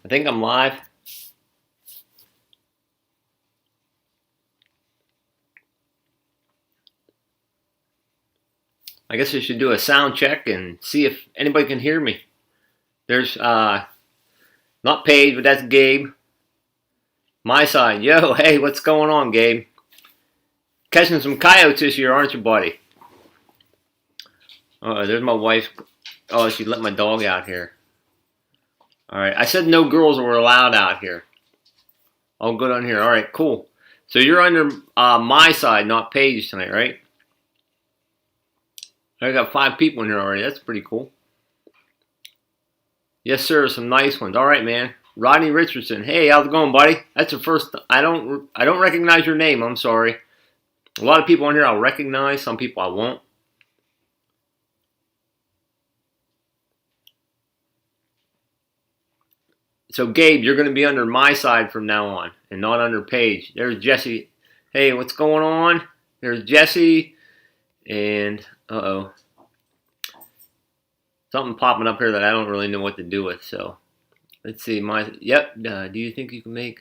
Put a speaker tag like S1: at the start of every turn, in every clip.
S1: I think I'm live. I guess I should do a sound check and see if anybody can hear me. There's not Paige, but that's Gabe. My side. Yo, hey, what's going on, Gabe? Catching some coyotes this year, aren't you, buddy? There's my wife. Oh, she let my dog out here. Alright, I said no girls were allowed out here. All good on here. Alright, cool. So you're under my side, not Paige tonight, right? I got 5 people in here already. That's pretty cool. Yes, sir. Some nice ones. All right, man. Rodney Richardson. Hey, how's it going, buddy? That's the first. I don't recognize your name. I'm sorry. A lot of people in here I'll recognize. Some people I won't. So, Gabe, you're going to be under my side from now on and not under Paige. There's Jesse. Hey, what's going on? There's Jesse. And, uh-oh. Something popping up here that I don't really know what to do with. So, let's see. Yep. Do you think you can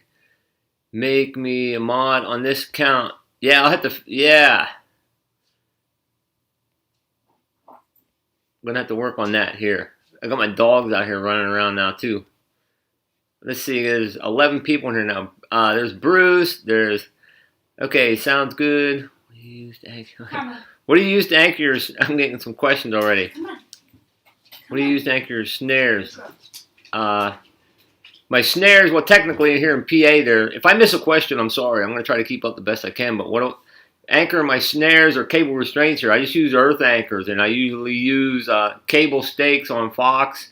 S1: make me a mod on this account? Yeah, I'll have to. Yeah. I'm going to have to work on that here. I got my dogs out here running around now, too. Let's see, there's 11 people in here now. There's Bruce, okay, sounds good. What do you use to anchor your, I'm getting some questions already. What do you use to anchor your snares? My snares, well, technically here in PA there, if I miss a question, I'm sorry. I'm going to try to keep up the best I can, but anchor my snares or cable restraints here, I just use earth anchors, and I usually use cable stakes on Fox,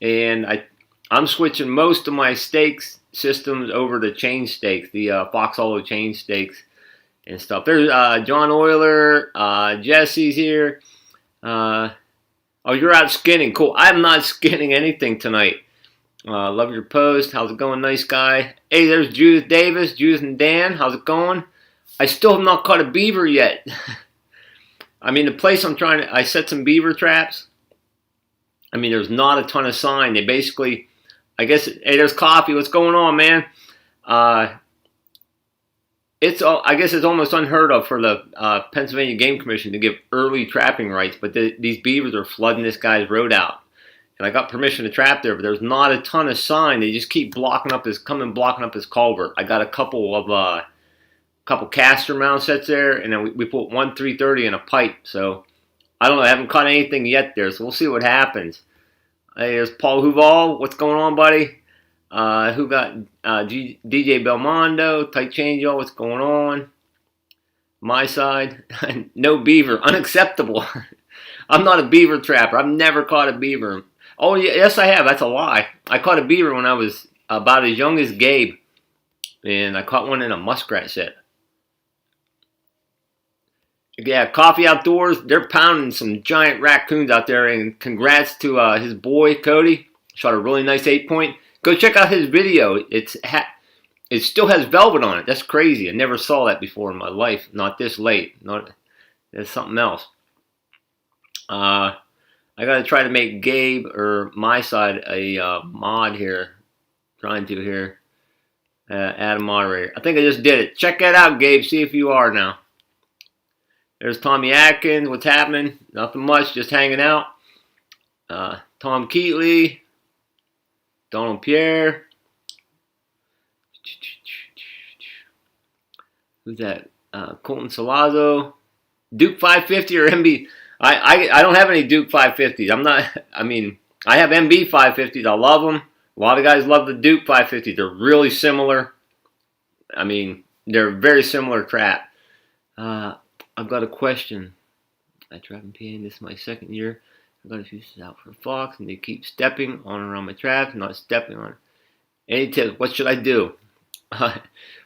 S1: and I'm switching most of my stakes systems over to chain stakes, the Fox Hollow chain stakes and stuff. There's John Euler, Jesse's here. Oh, you're out skinning. Cool. I'm not skinning anything tonight. Love your post. How's it going, nice guy? Hey, there's Judith Davis, Judith and Dan. How's it going? I still have not caught a beaver yet. I mean, the place I set some beaver traps. I mean, there's not a ton of sign. They basically... I guess, hey, there's Coffee. What's going on, man? I guess it's almost unheard of for the Pennsylvania Game Commission to give early trapping rights, but these beavers are flooding this guy's road out. And I got permission to trap there, but there's not a ton of sign. They just keep blocking up his culvert. I got a couple caster mount sets there, and then we put one 330 in a pipe. So I don't know. I haven't caught anything yet there, so we'll see what happens. Hey, there's Paul Huval. What's going on, buddy? Who got DJ Belmondo? Tight change, y'all. What's going on? My side. No beaver. Unacceptable. I'm not a beaver trapper. I've never caught a beaver. Oh, yes, I have. That's a lie. I caught a beaver when I was about as young as Gabe. And I caught one in a muskrat set. Yeah, Coffee Outdoors, they're pounding some giant raccoons out there, and congrats to his boy, Cody. Shot a really nice 8-point. Go check out his video. It still has velvet on it. That's crazy. I never saw that before in my life. Not this late. There's something else. I got to try to make Gabe, or my side, a mod here. Trying to here. Add a moderator. I think I just did it. Check that out, Gabe. See if you are now. There's Tommy Atkins. What's happening? Nothing much. Just hanging out. Tom Keatley. Donald Pierre. Who's that? Colton Salazzo. Duke 550 or MB. I don't have any Duke 550s. I have MB 550s. I love them. A lot of guys love the Duke 550s. They're really similar. I mean, they're a very similar trap. I've got a question. I trap in PA. This is my 2nd year. I've got a few out for Fox, and they keep stepping on and around my traps, not stepping on. Any tips? What should I do?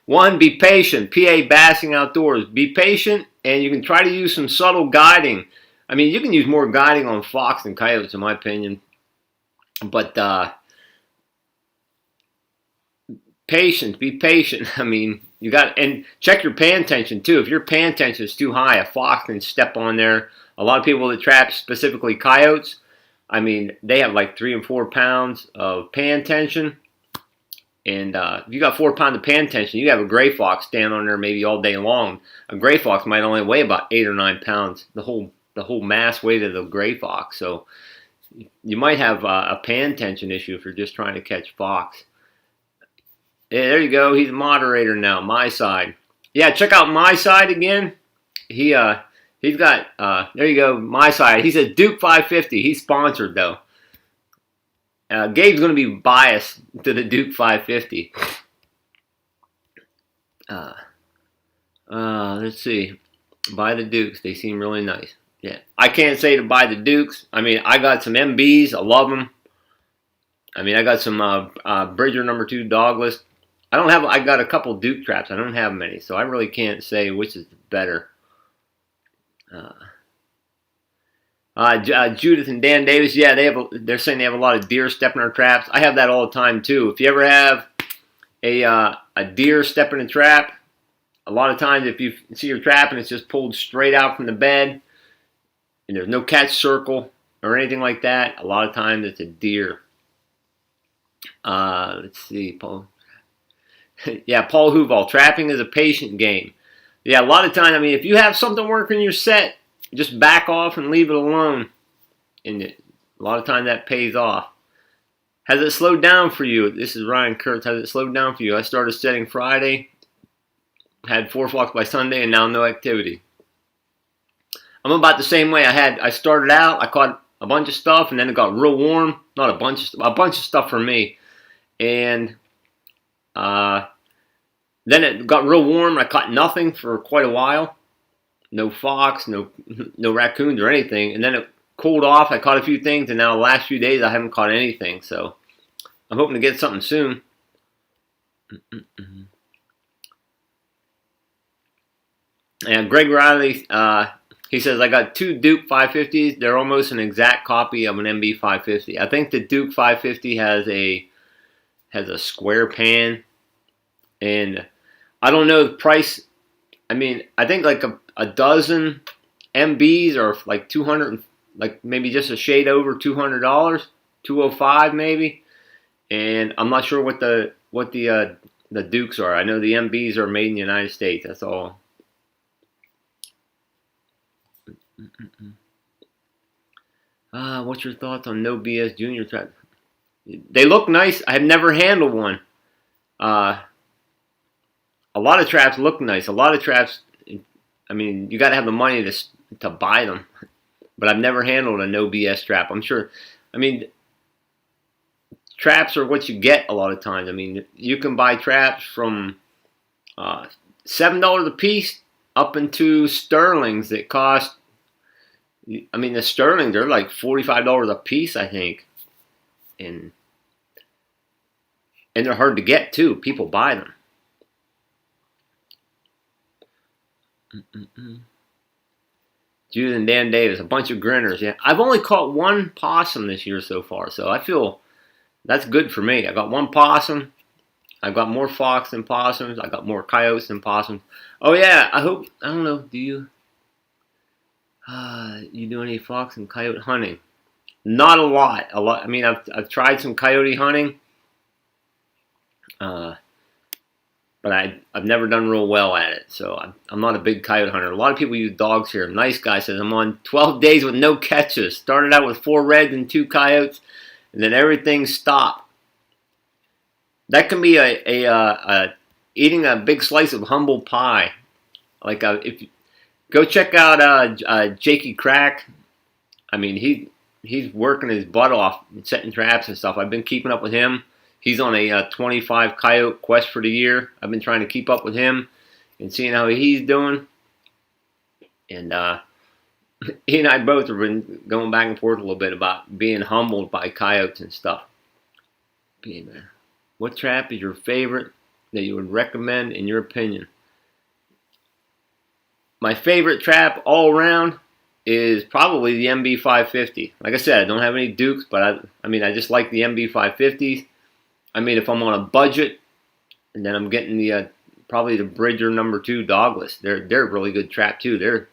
S1: 1, be patient. PA bassing outdoors. Be patient, and you can try to use some subtle guiding. I mean, you can use more guiding on Fox than Coyotes, in my opinion. But patience. Be patient. I mean, and check your pan tension too. If your pan tension is too high, a fox can step on there. A lot of people that trap specifically coyotes, I mean, they have like 3 and 4 pounds of pan tension. And if you got 4 pounds of pan tension, you have a gray fox stand on there maybe all day long. A gray fox might only weigh about 8 or 9 pounds, the whole mass weight of the gray fox. So you might have a pan tension issue if you're just trying to catch fox. Yeah, there you go. He's a moderator now. My side. Yeah, check out my side again. He's got there you go. My side. He's a Duke 550. He's sponsored though. Gabe's going to be biased to the Duke 550. Let's see. Buy the Dukes. They seem really nice. Yeah, I can't say to buy the Dukes. I mean, I got some MBs. I love them. I mean, I got some Bridger #2 dogless. I got a couple Duke traps. I don't have many, so I really can't say which is better. Judith and Dan Davis, yeah, they're saying they have a lot of deer stepping in their traps. I have that all the time too. If you ever have a deer step in a trap, a lot of times if you see your trap and it's just pulled straight out from the bed and there's no catch circle or anything like that, a lot of times it's a deer. Let's see, Paul. Yeah, Paul Huval, trapping is a patient game. Yeah, a lot of times, I mean, if you have something working your set, just back off and leave it alone. And a lot of times that pays off. Has it slowed down for you? This is Ryan Kurtz. Has it slowed down for you? I started setting Friday, had 4 flocks by Sunday, and now no activity. I'm about the same way. I started out, I caught a bunch of stuff, and then it got real warm. Not a bunch of stuff for me. And then it got real warm. I caught nothing for quite a while. No fox, no raccoons or anything. And then it cooled off. I caught a few things, and now the last few days I haven't caught anything. So I'm hoping to get something soon. And Greg Riley, he says, I got 2 Duke 550s. They're almost an exact copy of an MB 550. I think the Duke 550 has a square pan. And I don't know the price. I mean, I think like a dozen MBs are like 200, like maybe just a shade over $200, $205 maybe. And I'm not sure what the Dukes are. I know the MBs are made in the United States. That's all. What's your thoughts on No BS Junior trap? They look nice. I have never handled one. A lot of traps look nice. A lot of traps, I mean, you got to have the money to buy them. But I've never handled a No BS trap. I'm sure, I mean, traps are what you get a lot of times. I mean, you can buy traps from $7 a piece up into sterlings that cost, I mean, the sterlings are like $45 a piece, I think. And they're hard to get too. People buy them. Judith and Dan Davis, a bunch of grinners. Yeah, I've only caught 1 possum this year so far, so I feel that's good for me. I got 1 possum. I've got more fox than possums. I got more coyotes than possums. Oh yeah, I don't know. Do you do any fox and coyote hunting? Not a lot. I mean, I've tried some coyote hunting. But I've never done real well at it, so I'm not a big coyote hunter. A lot of people use dogs here. Nice guy says, I'm on 12 days with no catches. Started out with 4 reds and 2 coyotes, and then everything stopped. That can be eating a big slice of humble pie. Like if you go check out Jakey Crack. I mean, he's working his butt off, setting traps and stuff. I've been keeping up with him. He's on a 25 coyote quest for the year. I've been trying to keep up with him and seeing how he's doing. And he and I both have been going back and forth a little bit about being humbled by coyotes and stuff. Beaver, what trap is your favorite that you would recommend in your opinion? My favorite trap all around is probably the MB 550. Like I said, I don't have any Dukes, but I mean, I just like the MB 550s. I mean, if I'm on a budget, and then I'm getting the probably the Bridger #2 dogless. They're a really good trap too.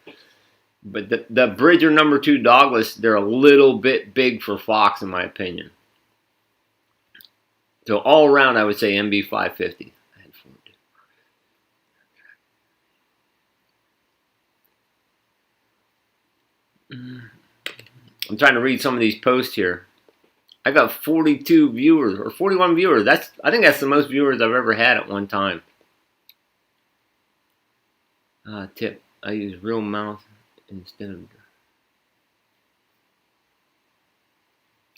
S1: But the Bridger #2 dogless, they're a little bit big for fox in my opinion. So all around, I would say MB 550. I'm trying to read some of these posts here. I got 42 viewers or 41 viewers. I think that's the most viewers I've ever had at one time. Tip: I use real mouse instead of.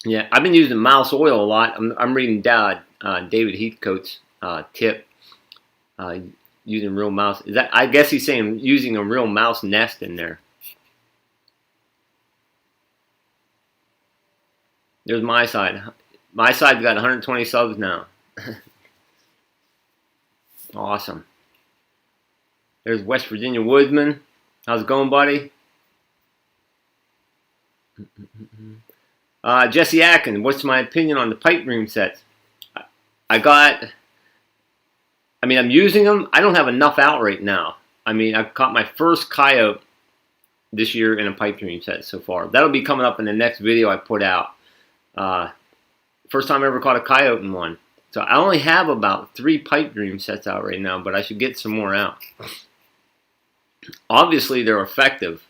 S1: Yeah, I've been using mouse oil a lot. I'm reading David Heathcote's tip. Using real mouse. Is that? I guess he's saying using a real mouse nest in there. There's my side. My side's got 120 subs now. Awesome. There's West Virginia Woodsman. How's it going, buddy? Jesse Atkins, what's my opinion on the pipe dream sets? I'm using them. I don't have enough out right now. I've caught my first coyote this year in a pipe dream set so far. That'll be coming up in the next video I put out. First time I ever caught a coyote in one. So I only have about 3 pipe dream sets out right now, but I should get some more out. Obviously, they're effective.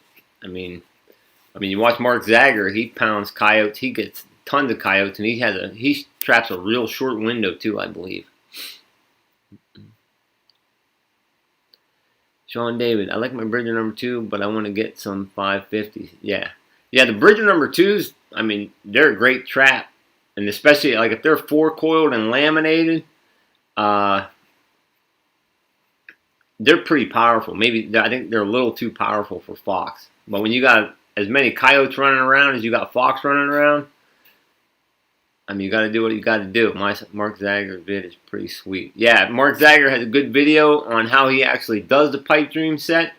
S1: You watch Mark Zager, he pounds coyotes, he gets tons of coyotes, and he traps a real short window too, I believe. Sean David, I like my Bridger number 2, but I want to get some 550s. Yeah, the Bridger number 2s, they're a great trap, and especially like if they're 4-coiled and laminated, they're pretty powerful. I think they're a little too powerful for fox. But when you got as many coyotes running around as you got fox running around, you got to do what you got to do. Mark Zager's vid is pretty sweet. Yeah, Mark Zager has a good video on how he actually does the pipe dream set.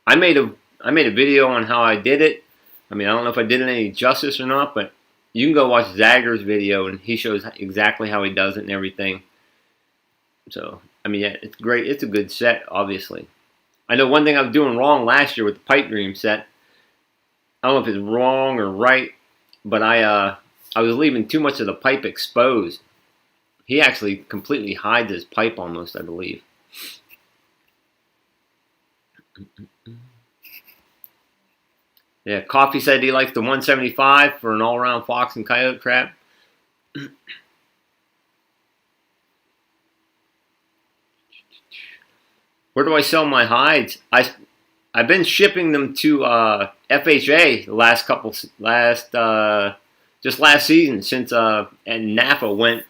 S1: I made a video on how I did it. I don't know if I did it any justice or not, but you can go watch Zager's video and he shows exactly how he does it and everything. So, yeah, it's great. It's a good set, obviously. I know one thing I was doing wrong last year with the pipe dream set. I don't know if it's wrong or right, but I was leaving too much of the pipe exposed. He actually completely hides his pipe almost, I believe. Yeah, Coffee said he likes the 175 for an all-around fox and coyote trap. Where do I sell my hides? I've been shipping them to FHA just last season since and NAFA went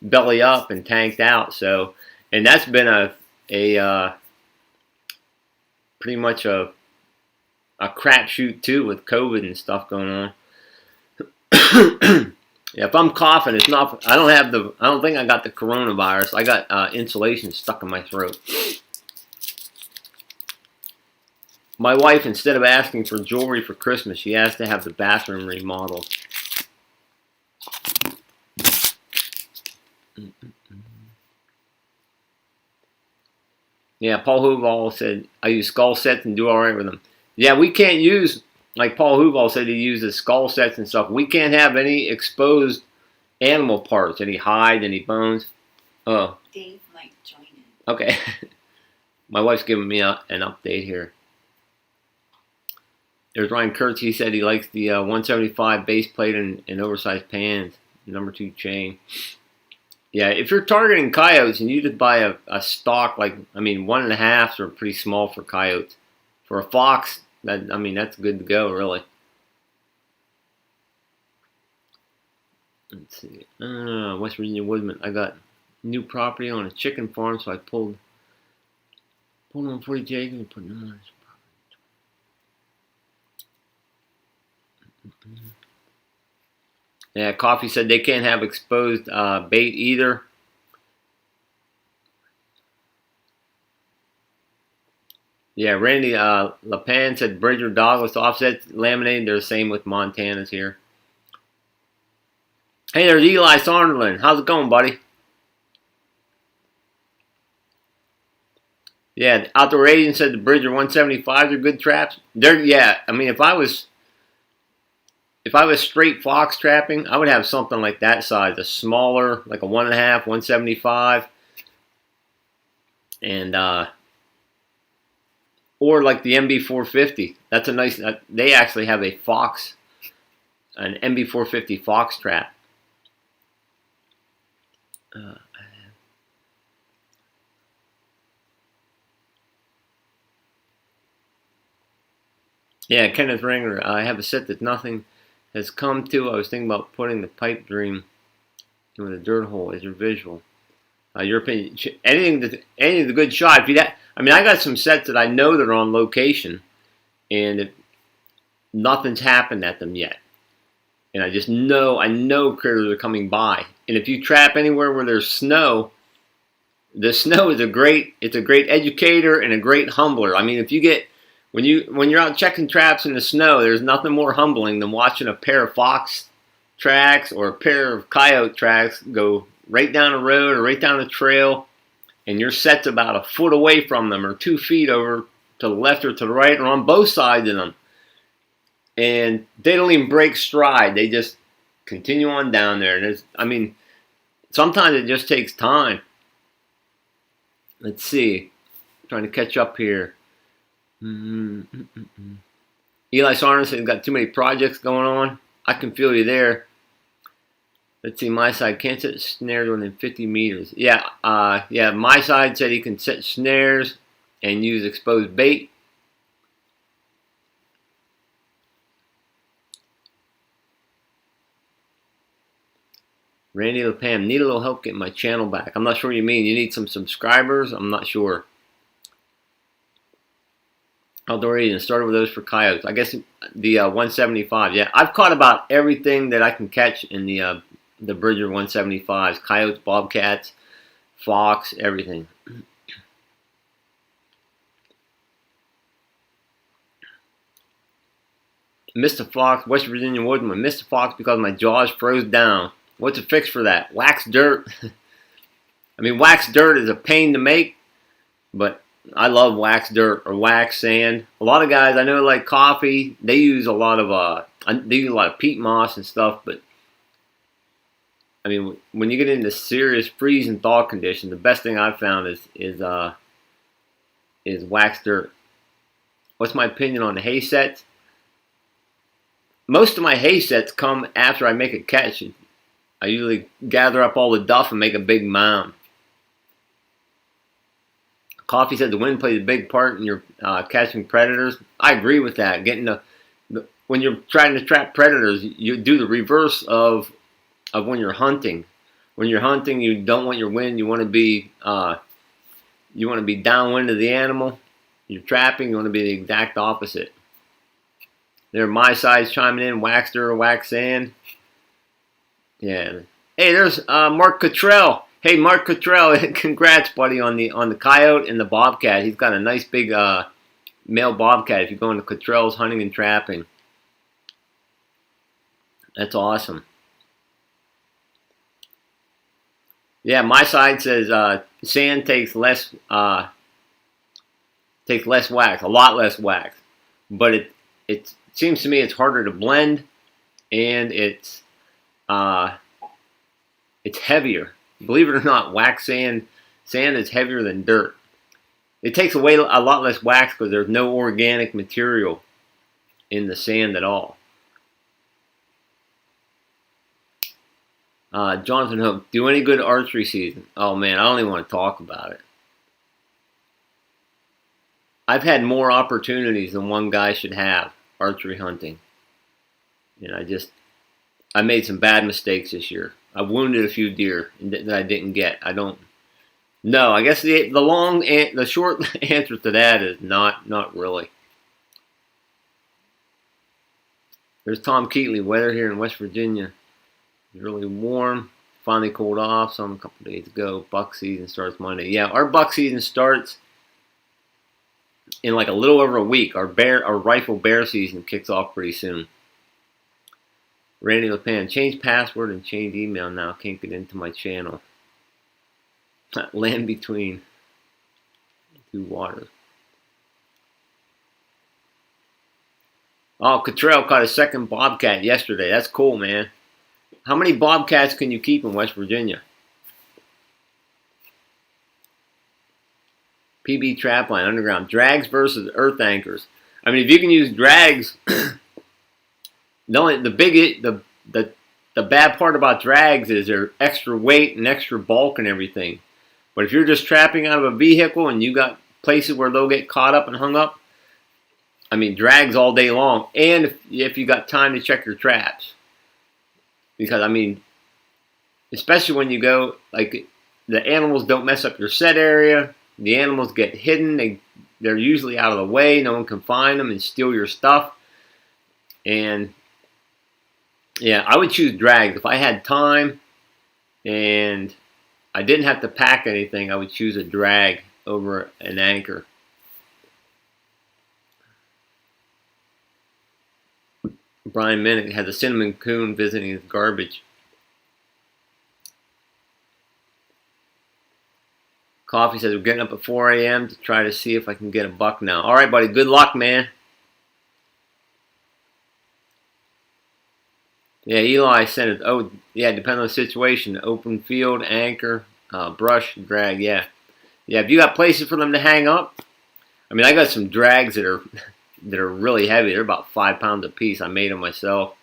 S1: belly up and tanked out. So, and that's been pretty much a crapshoot too with COVID and stuff going on. Yeah, if I'm coughing, it's not. I don't think I got the coronavirus. I got insulation stuck in my throat. My wife, instead of asking for jewelry for Christmas, she asked to have the bathroom remodeled. Yeah, Paul Hooval said, I use skull sets and do alright with them. Yeah, we can't use, like Paul Hooval said he uses skull sets and stuff. We can't have any exposed animal parts, any hide, any bones. Oh.
S2: Dave might join in.
S1: Okay. My wife's giving me an update here. There's Ryan Kurtz. He said he likes the 175 base plate and oversized pans, number 2 chain. Yeah, if you're targeting coyotes and you just buy a stock, 1.5s are pretty small for coyotes. For a fox, that's good to go, really. Let's see. West Virginia Woodman. I got new property on a chicken farm, so I pulled on 40 chickens and put them on his property. Yeah, Coffee said they can't have exposed bait either. Yeah, Randy LaPan said Bridger dogless offset laminated. They're the same with Montana's here. Hey, there's Eli Sonderland. How's it going, buddy? Yeah, Outdoor Agent said the Bridger 175s are good traps. Yeah, if I was if I was straight fox trapping, I would have something like that size, a smaller, like a 1.5, 175, and or like the MB450. That's a nice. They actually have a fox, an MB450 fox trap. Yeah, Kenneth Ringer. I have a set that nothing has come to. I was thinking about putting the pipe dream in the dirt hole as your visual. Your opinion? Anything that's a good shot. If you that, I mean, I got some sets that I know that are on location, and nothing's happened at them yet. And I just know, critters are coming by. And if you trap anywhere where there's snow, the snow is it's a great educator and a great humbler. I mean, if you get when you're out checking traps in the snow, there's nothing more humbling than watching a pair of fox tracks or a pair of coyote tracks go right down a road or right down a trail, and your set's about a foot away from them or 2 feet over to the left or to the right or on both sides of them. And they don't even break stride. They just continue on down there. And I mean, sometimes it just takes time. Let's see. I'm trying to catch up here. Eli Sorensen's got too many projects going on. I can feel you there. Let's see, my side can't set snares within 50 meters. Yeah, my side said he can set snares and use exposed bait. Randy LePam, need a little help getting my channel back. I'm not sure what you mean. You need some subscribers? I'm not sure. Outdoor eating started with those for coyotes. I guess the 175. Yeah, I've caught about everything that I can catch in the Bridger 175s. Coyotes, bobcats, fox, everything. Mr. Fox, West Virginia Woodman. Mr. Fox because my jaws froze down. What's a fix for that? Wax dirt. I mean, wax dirt is a pain to make, but I love wax dirt or wax sand. A lot of guys I know like coffee. They use a lot of peat moss and stuff. But I mean, when you get into serious freeze and thaw conditions, the best thing I've found is wax dirt. What's my opinion on the hay sets? Most of my hay sets come after I make a catch. I usually gather up all the duff and make a big mound. Coffee said the wind plays a big part in your catching predators. I agree with that. When you're trying to trap predators, you do the reverse of when you're hunting. When you're hunting, you don't want your wind. You want to be downwind of the animal. You're trapping. You want to be the exact opposite. There, my size chiming in. Wax dirt or wax sand. Yeah. Hey, there's Mark Cottrell. Hey, Mark Cottrell, congrats, buddy, on the coyote and the bobcat. He's got a nice big male bobcat. If you go into Cottrell's hunting and trapping, that's awesome. Yeah, my side says sand takes less wax, a lot less wax, but it seems to me it's harder to blend, and it's heavier. Believe it or not, wax sand is heavier than dirt. It takes away a lot less wax because there's no organic material in the sand at all. Jonathan Hook, do any good archery season? Oh man, I don't even want to talk about it. I've had more opportunities than one guy should have archery hunting. And I made some bad mistakes this year. I wounded a few deer that I didn't get. I don't know. I guess the short answer to that is not really. There's Tom Keatley. Weather here in West Virginia is really warm. Finally cooled off some a couple days ago. Buck season starts Monday. Yeah, our buck season starts in like a little over a week. Our rifle bear season kicks off pretty soon. Randy LePan, change password and change email now. Can't get into my channel. Land between two waters. Oh, Cottrell caught a second bobcat yesterday. That's cool, man. How many bobcats can you keep in West Virginia? PB trapline underground drags versus earth anchors. I mean, if you can use drags, the bad part about drags is they're extra weight and extra bulk and everything. But if you're just trapping out of a vehicle and you got places where they'll get caught up and hung up, I mean, drags all day long. And if you got time to check your traps, because I mean, especially when you go, like, the animals don't mess up your set area. The animals get hidden. They're usually out of the way. No one can find them and steal your stuff. And yeah, I would choose drags. If I had time and I didn't have to pack anything, I would choose a drag over an anchor. Brian Minnick has a cinnamon coon visiting his garbage. Coffee says, we're getting up at 4 a.m. to try to see if I can get a buck now. All right, buddy. Good luck, man. Yeah, Eli said it. Oh, yeah, depends on the situation. Open field, anchor, brush, drag. Yeah. Yeah, if you got places for them to hang up. I mean, I got some drags that are really heavy. They're about 5 pounds a piece. I made them myself.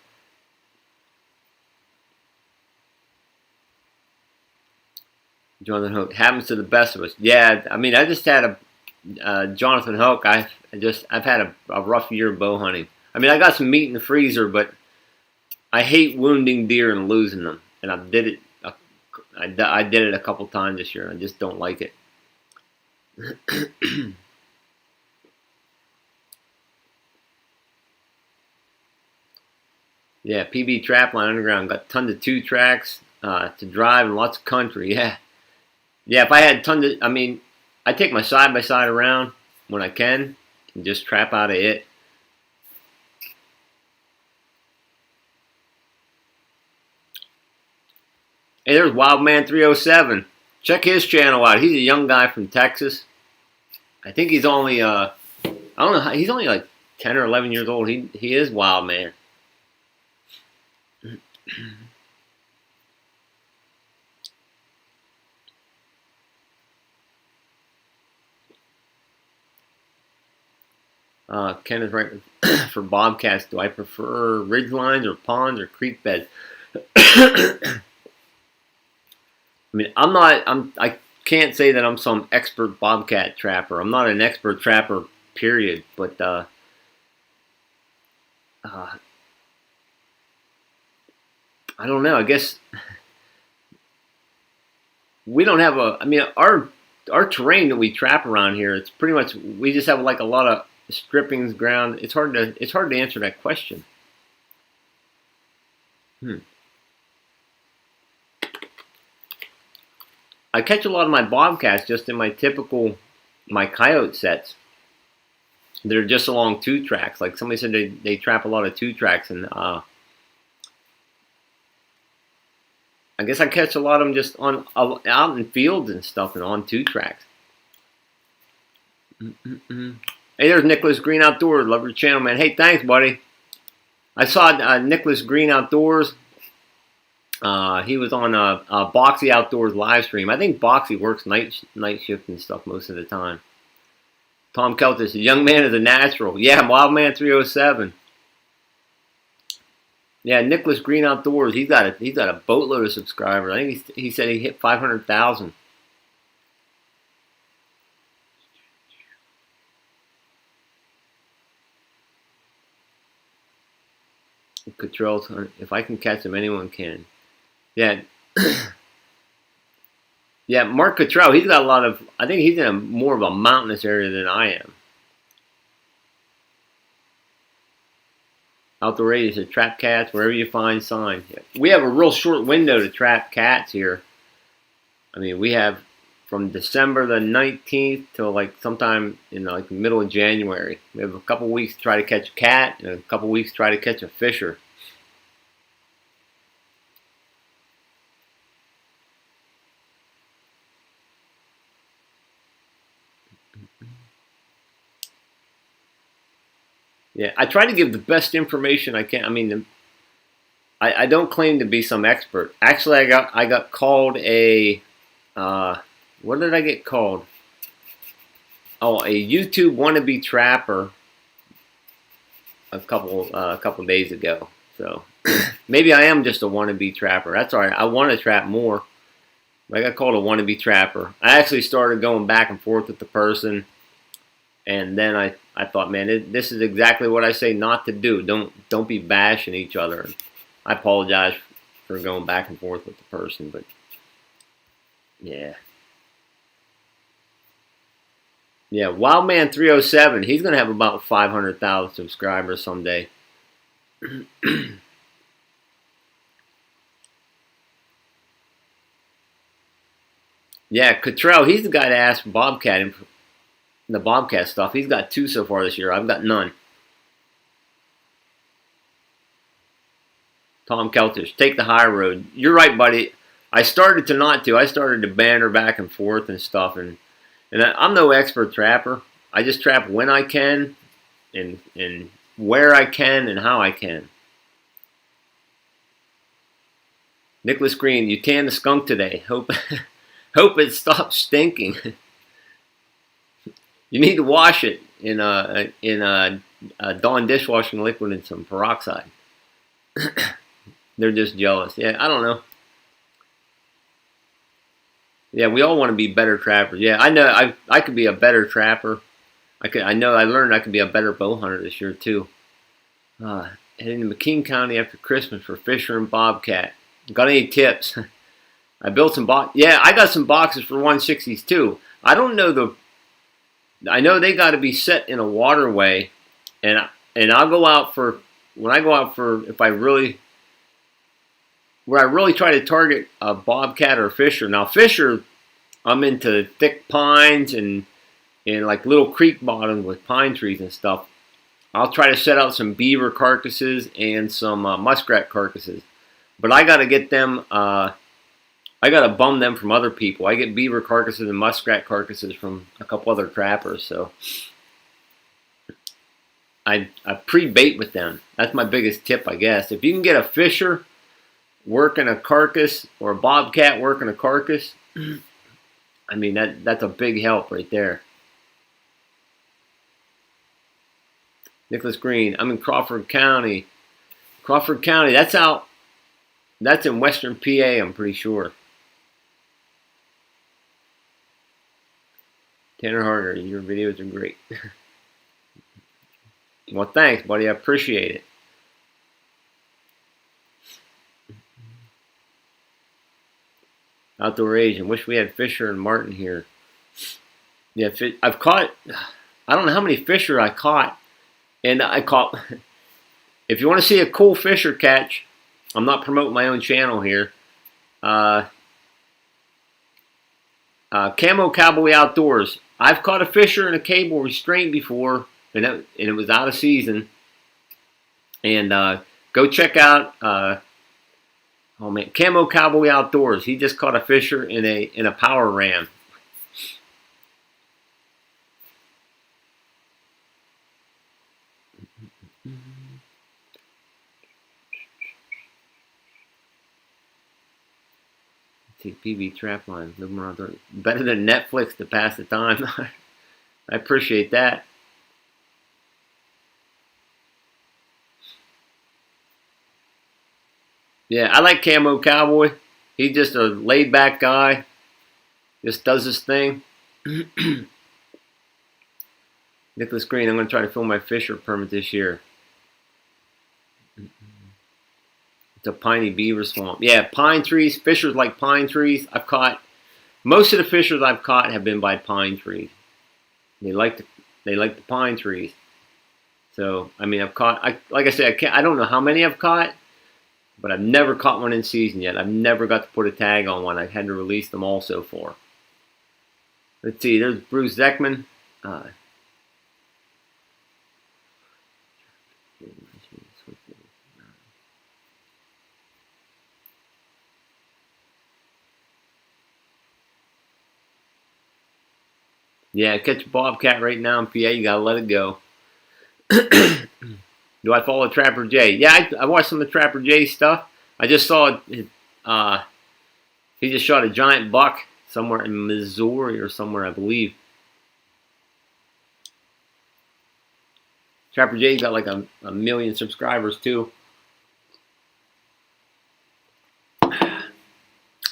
S1: Jonathan Hook happens to the best of us. Yeah, I mean, I just had a Jonathan Hook. I've had a rough year bow hunting. I mean, I got some meat in the freezer, but I hate wounding deer and losing them. And I did it. I did it a couple times this year. I just don't like it. Yeah, PB Trapline Underground got tons of 2 tracks to drive and lots of country. Yeah. Yeah, if I had tons of, I mean, I take my side-by-side around when I can and just trap out of it. Hey, there's Wildman 307. Check his channel out. He's a young guy from Texas. I think he's only, I don't know, he's only like 10 or 11 years old. He is Wildman. Ken is right for bobcats. Do I prefer ridge lines or ponds or creek beds? I mean, I can't say that I'm some expert bobcat trapper. I'm not an expert trapper, period. But I don't know. I guess we don't have a. I mean, our terrain that we trap around here, it's pretty much, we just have like a lot of strippings, ground. It's hard to answer that question. I catch a lot of my bobcats just in my coyote sets. They're just along 2 tracks. Like somebody said, they trap a lot of 2 tracks, and I guess I catch a lot of them just out in fields and stuff and on 2 tracks. Hey, there's Nicholas Green Outdoors. Love your channel, man. Hey, thanks, buddy. I saw Nicholas Green Outdoors. He was on Boxy Outdoors live stream. I think Boxy works night shift and stuff most of the time. Tom Kelter says, young man is a natural. Yeah, Wildman 307. Yeah, Nicholas Green Outdoors. He's got a boatload of subscribers. I think he said he hit 500,000. Controls. If I can catch him, anyone can. Yeah. Yeah, Mark Cottrell, he's got a lot of, I think he's in more of a mountainous area than I am. Outdoor Radio says, trap cats wherever you find sign. We have a real short window to trap cats here. I mean, we have from December the 19th till like sometime in like the middle of January. We have a couple weeks to try to catch a cat and a couple weeks to try to catch a fisher. Yeah, I try to give the best information I can. I mean, I don't claim to be some expert. Actually, I got called a what did I get called? Oh, a YouTube wannabe trapper a couple days ago. So maybe I am just a wannabe trapper. That's all right. I want to trap more. I got called a wannabe trapper. I actually started going back and forth with the person, and then I thought, man, this is exactly what I say not to do. Don't be bashing each other. I apologize for going back and forth with the person, but yeah. Yeah, Wildman307, he's going to have about 500,000 subscribers someday. Yeah, Cottrell, he's the guy to ask Bobcat, the Bobcat stuff. He's got 2 so far this year. I've got none. Tom Keltish, take the high road. You're right, buddy. I started to not to. I started to banter back and forth and stuff, and I'm no expert trapper. I just trap when I can, and where I can, and how I can. Nicholas Green, you tanned the skunk today. Hope it stops stinking. You need to wash it in a Dawn dishwashing liquid and some peroxide. They're just jealous. Yeah, I don't know. Yeah, we all want to be better trappers. Yeah, I know I could be a better trapper. I know I learned I could be a better bow hunter this year too. Heading to McKean County after Christmas for Fisher and Bobcat. Got any tips? I built some yeah, I got some boxes for 160s too. I don't know I know they got to be set in a waterway, and I'll go out for when I go out for where I really try to target a Bobcat or Fisher. Now Fisher, I'm into thick pines and like little creek bottoms with pine trees and stuff. I'll try to set out some beaver carcasses and some muskrat carcasses, but I got to get them. I got to bum them from other people. I get beaver carcasses and muskrat carcasses from a couple other trappers, so I pre-bait with them. That's my biggest tip, I guess. If you can get a Fisher working a carcass or a Bobcat working a carcass, I mean, that's a big help right there. Nicholas Green, I'm in Crawford County. Crawford County, that's in western PA, I'm pretty sure. Tanner Harder, your videos are great. Well, thanks, buddy. I appreciate it. Outdoor Asian. Wish we had Fisher and Martin here. Yeah, I've caught, I don't know how many Fisher I caught. And I caught, if you want to see a cool Fisher catch, I'm not promoting my own channel here. Camo Cowboy Outdoors. I've caught a Fisher in a cable restraint before, and it was out of season. And go check out, oh man, Camo Cowboy Outdoors. He just caught a Fisher in a power ram. PB Trapline, living around there. Better than Netflix to pass the time. I appreciate that. Yeah, I like Camo Cowboy. He's just a laid back guy. Just does his thing. Nicholas Green, I'm going to try to fill my Fisher permit this year. It's a piney beaver swamp. Yeah, pine trees. Fishers like pine trees. I've caught, most of the Fishers I've caught have been by pine trees. They like the pine trees. So, I mean, I've caught, like I said, I don't know how many I've caught, but I've never caught one in season yet. I've never got to put a tag on one. I've had to release them all so far. Let's see, there's Bruce Zeckman. Yeah, catch a Bobcat right now in PA, you gotta let it go. Do I follow Trapper J? Yeah, I watched some of Trapper J stuff. I just saw he just shot a giant buck somewhere in Missouri or somewhere, I believe. Trapper J's got like a million subscribers too.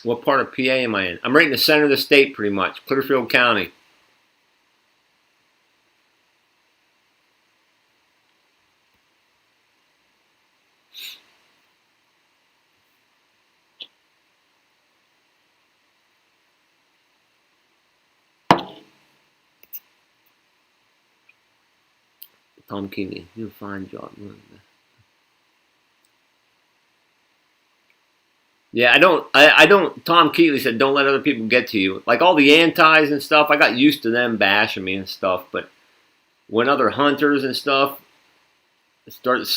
S1: What part of PA am I in? I'm right in the center of the state, pretty much. Clearfield County. Tom Keeley, you do a fine job. Yeah, I don't. Tom Keeley said, "Don't let other people get to you." Like all the antis and stuff, I got used to them bashing me and stuff. But when other hunters and stuff started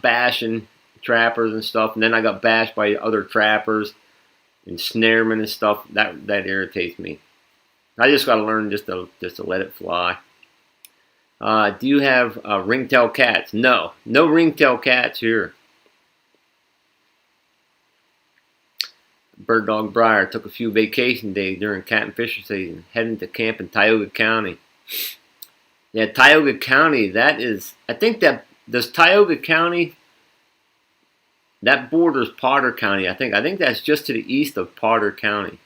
S1: bashing trappers and stuff, and then I got bashed by other trappers and snaremen and stuff, that irritates me. I just got to learn just to let it fly. Do you have ringtail cats? No ringtail cats here. Bird Dog Briar took a few vacation days during cat and fisher season, heading to camp in Tioga County. Yeah, Tioga County, that is, I think that, does Tioga County, that borders Potter County, I think that's just to the east of Potter County.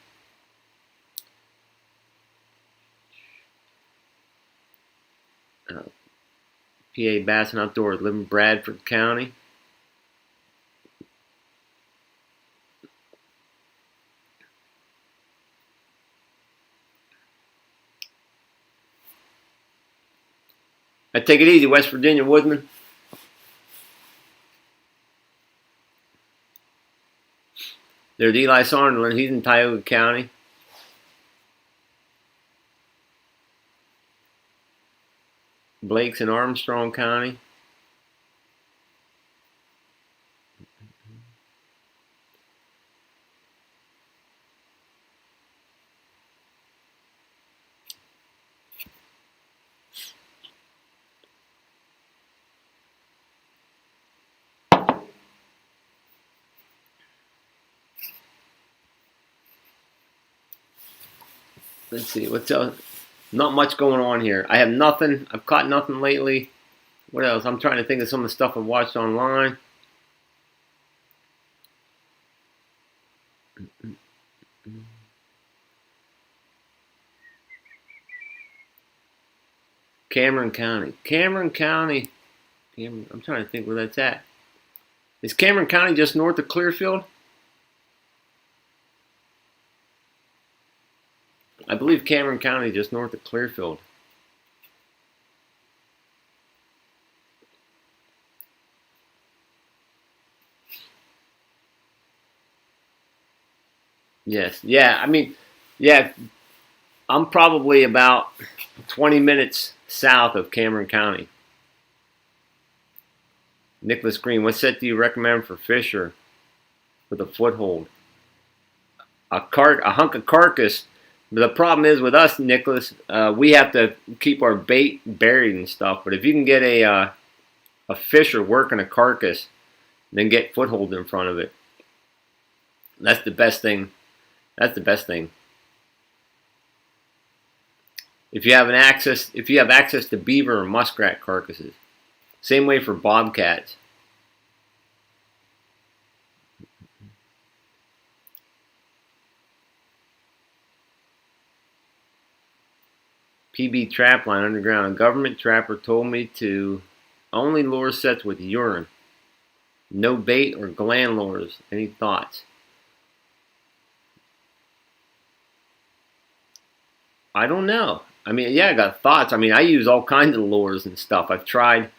S1: PA Bass and Outdoors, live in Bradford County. I take it easy, West Virginia Woodman. There's Eli Sonderland, he's in Tioga County. Blake's in Armstrong County. Let's see, what's else? Not much going on here. I have nothing. I've caught nothing lately. What else? I'm trying to think of some of the stuff I've watched online. Cameron County. I'm trying to think where that's at. Is Cameron County just north of Clearfield? I believe Cameron County just north of Clearfield. Yes. Yeah, I mean, yeah, I'm probably about 20 minutes south of Cameron County. Nicholas Green, what set do you recommend for fisher with a foothold? A hunk of carcass. But the problem is with us, Nicholas, we have to keep our bait buried and stuff. But if you can get a fisher working a carcass, then get foothold in front of it. That's the best thing. That's the best thing. If you have access to beaver or muskrat carcasses, same way for bobcats. PB Trapline Underground. A government trapper told me to only lure sets with urine. No bait or gland lures. Any thoughts? I don't know. I mean, yeah, I got thoughts. I mean, I use all kinds of lures and stuff. I've tried.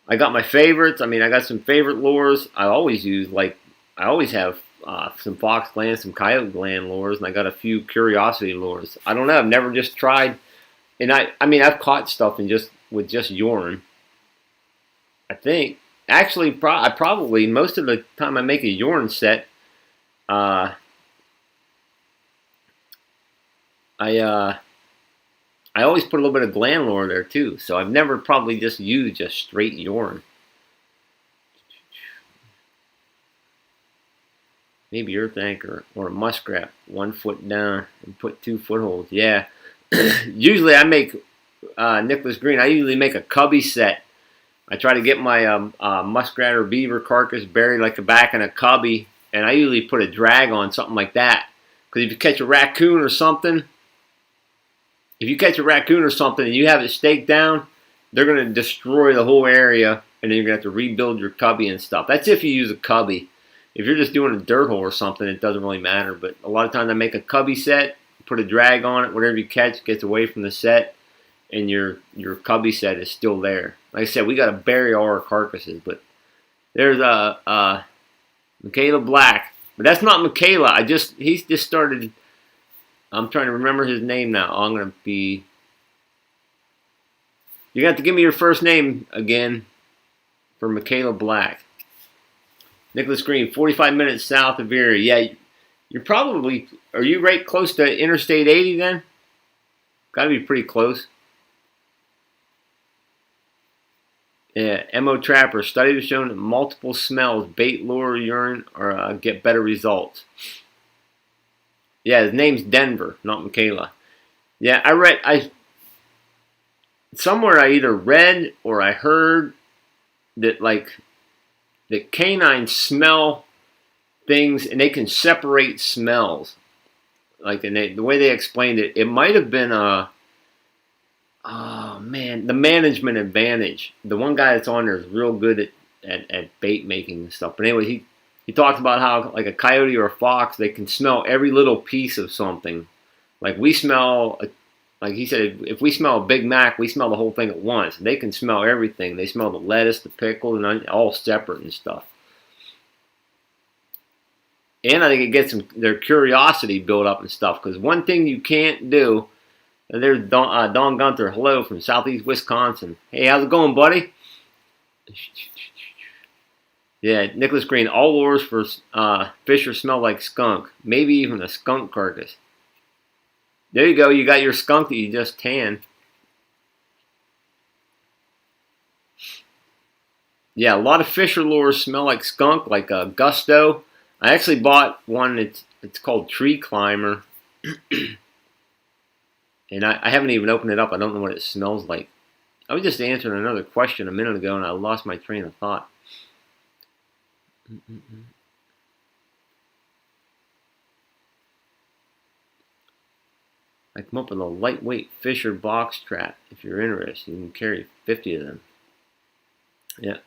S1: I got my favorites. I mean, I got some favorite lures. I always use, like, I always have some fox gland, some coyote gland lures, and I got a few curiosity lures. I don't know. I've never just tried. And I mean, I've caught stuff with just urine. I think. Actually, I probably, most of the time I make a urine set, I I always put a little bit of gland lure there too, so I've never probably just used just straight urine. Maybe earth anchor or a muskrat, 1 foot down and put 2 footholds. Yeah. Usually I make Nicholas Green. I usually make a cubby set. I try to get my muskrat or beaver carcass buried like the back in a cubby, and I usually put a drag on something like that. Because if you catch a raccoon or something, and you have it staked down, they're going to destroy the whole area, and then you're going to have to rebuild your cubby and stuff. That's if you use a cubby. If you're just doing a dirt hole or something, it doesn't really matter. But a lot of times I make a cubby set, put a drag on it, whatever you catch gets away from the set, and your cubby set is still there. Like I said, we got to bury all our carcasses. But there's Michaela Black, but that's not Michaela. He's just started. I'm trying to remember his name now. Oh, I'm gonna be. You got to give me your first name again for Michaela Black. Nicholas Green, 45 minutes south of Beaver. Yeah, you're probably. Are you right close to Interstate 80 then? Got to be pretty close. Yeah, MO Trapper. Studies have shown that multiple smells, bait, lure, urine, or get better results. Yeah, his name's Denver, not Michaela. Yeah, somewhere I either read or I heard that that canines smell things and they can separate smells. The way they explained it, it might have been oh man, the management advantage. The one guy that's on there is real good at bait making and stuff. But anyway, he talks about how like a coyote or a fox, they can smell every little piece of something. Like we smell, like he said, if we smell a Big Mac, we smell the whole thing at once. They can smell everything. They smell the lettuce, the pickle, and all separate and stuff. And I think it gets their curiosity built up and stuff. Because one thing you can't do. There's Don Gunther. Hello from Southeast Wisconsin. Hey, how's it going, buddy? Yeah, Nicholas Green. All lures for fisher smell like skunk. Maybe even a skunk carcass. There you go. You got your skunk that you just tanned. Yeah, a lot of fisher lures smell like skunk, like a Gusto. I actually bought one. It's called Tree Climber. And I haven't even opened it up. I don't know what it smells like. I was just answering another question a minute ago, and I lost my train of thought. I come up with a lightweight Fisher box trap. If you're interested, you can carry 50 of them. Yeah.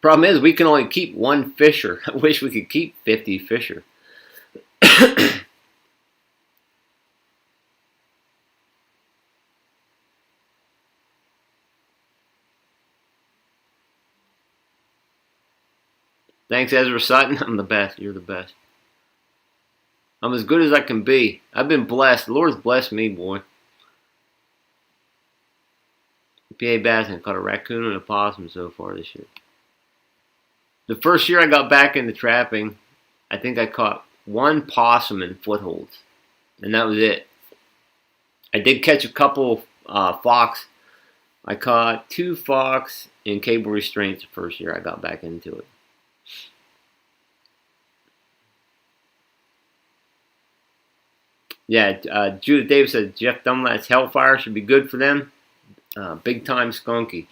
S1: Problem is, we can only keep one Fisher. I wish we could keep 50 Fisher. Thanks, Ezra Sutton. I'm the best. You're the best. I'm as good as I can be. I've been blessed. The Lord's blessed me, boy. PA Bassin caught a raccoon and a possum so far this year. The first year I got back into trapping, I think I caught 1 possum in footholds. And that was it. I did catch a couple fox. I caught 2 fox in cable restraints the first year I got back into it. Yeah, Judith Davis said Jeff Dunlap's Hellfire should be good for them. Big time skunky.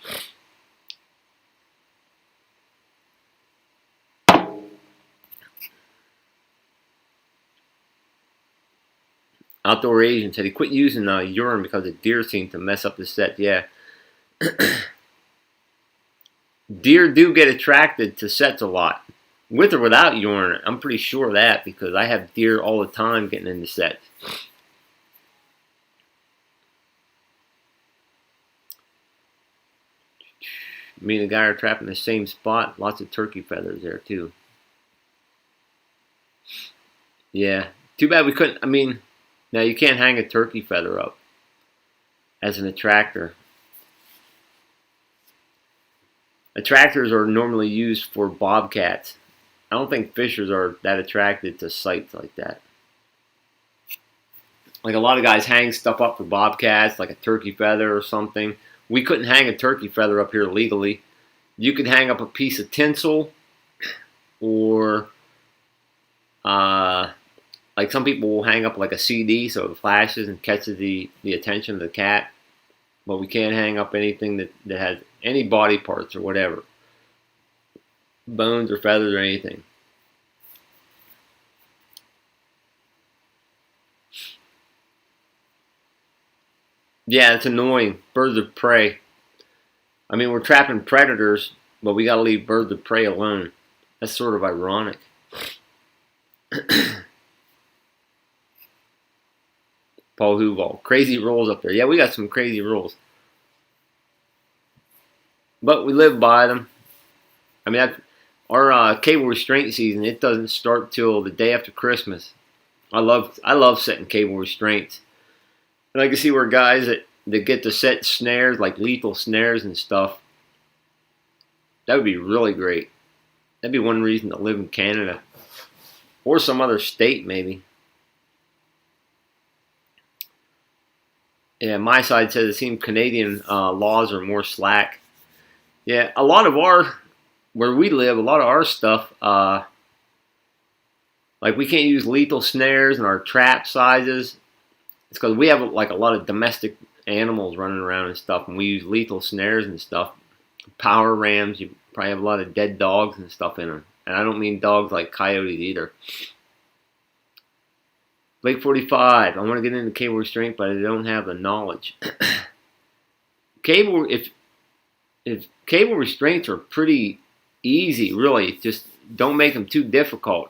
S1: Outdoor Asian said he quit using urine because the deer seemed to mess up the set. Yeah. Deer do get attracted to sets a lot. With or without urine, I'm pretty sure of that because I have deer all the time getting into sets. Me and the guy are trapping the same spot. Lots of turkey feathers there too. Yeah. Too bad we couldn't. I mean, now you can't hang a turkey feather up as an attractor. Attractors are normally used for bobcats. I don't think fishers are that attracted to sights like that. Like a lot of guys hang stuff up for bobcats, like a turkey feather or something. We couldn't hang a turkey feather up here legally. You could hang up a piece of tinsel, or like some people will hang up like a CD so it flashes and catches the attention of the cat. But we can't hang up anything that has any body parts or whatever, bones or feathers or anything. Yeah, it's annoying. Birds of prey. I mean, we're trapping predators, but we gotta leave birds of prey alone. That's sort of ironic. Paul Huvall. Crazy rules up there. Yeah, we got some crazy rules. But we live by them. I mean, our cable restraint season, it doesn't start till the day after Christmas. I love setting cable restraints. And I can see where guys that get to set snares, like lethal snares and stuff, that would be really great. That'd be one reason to live in Canada. Or some other state, maybe. Yeah, my side says it seems Canadian laws are more slack. Yeah, a lot of where we live, a lot of our stuff, like we can't use lethal snares in our trap sizes. It's because we have like a lot of domestic animals running around and stuff, and we use lethal snares and stuff. Power rams, you probably have a lot of dead dogs and stuff in them. And I don't mean dogs like coyotes either. Blake 45, I want to get into cable restraint, but I don't have the knowledge. If cable restraints are pretty easy, really, just don't make them too difficult.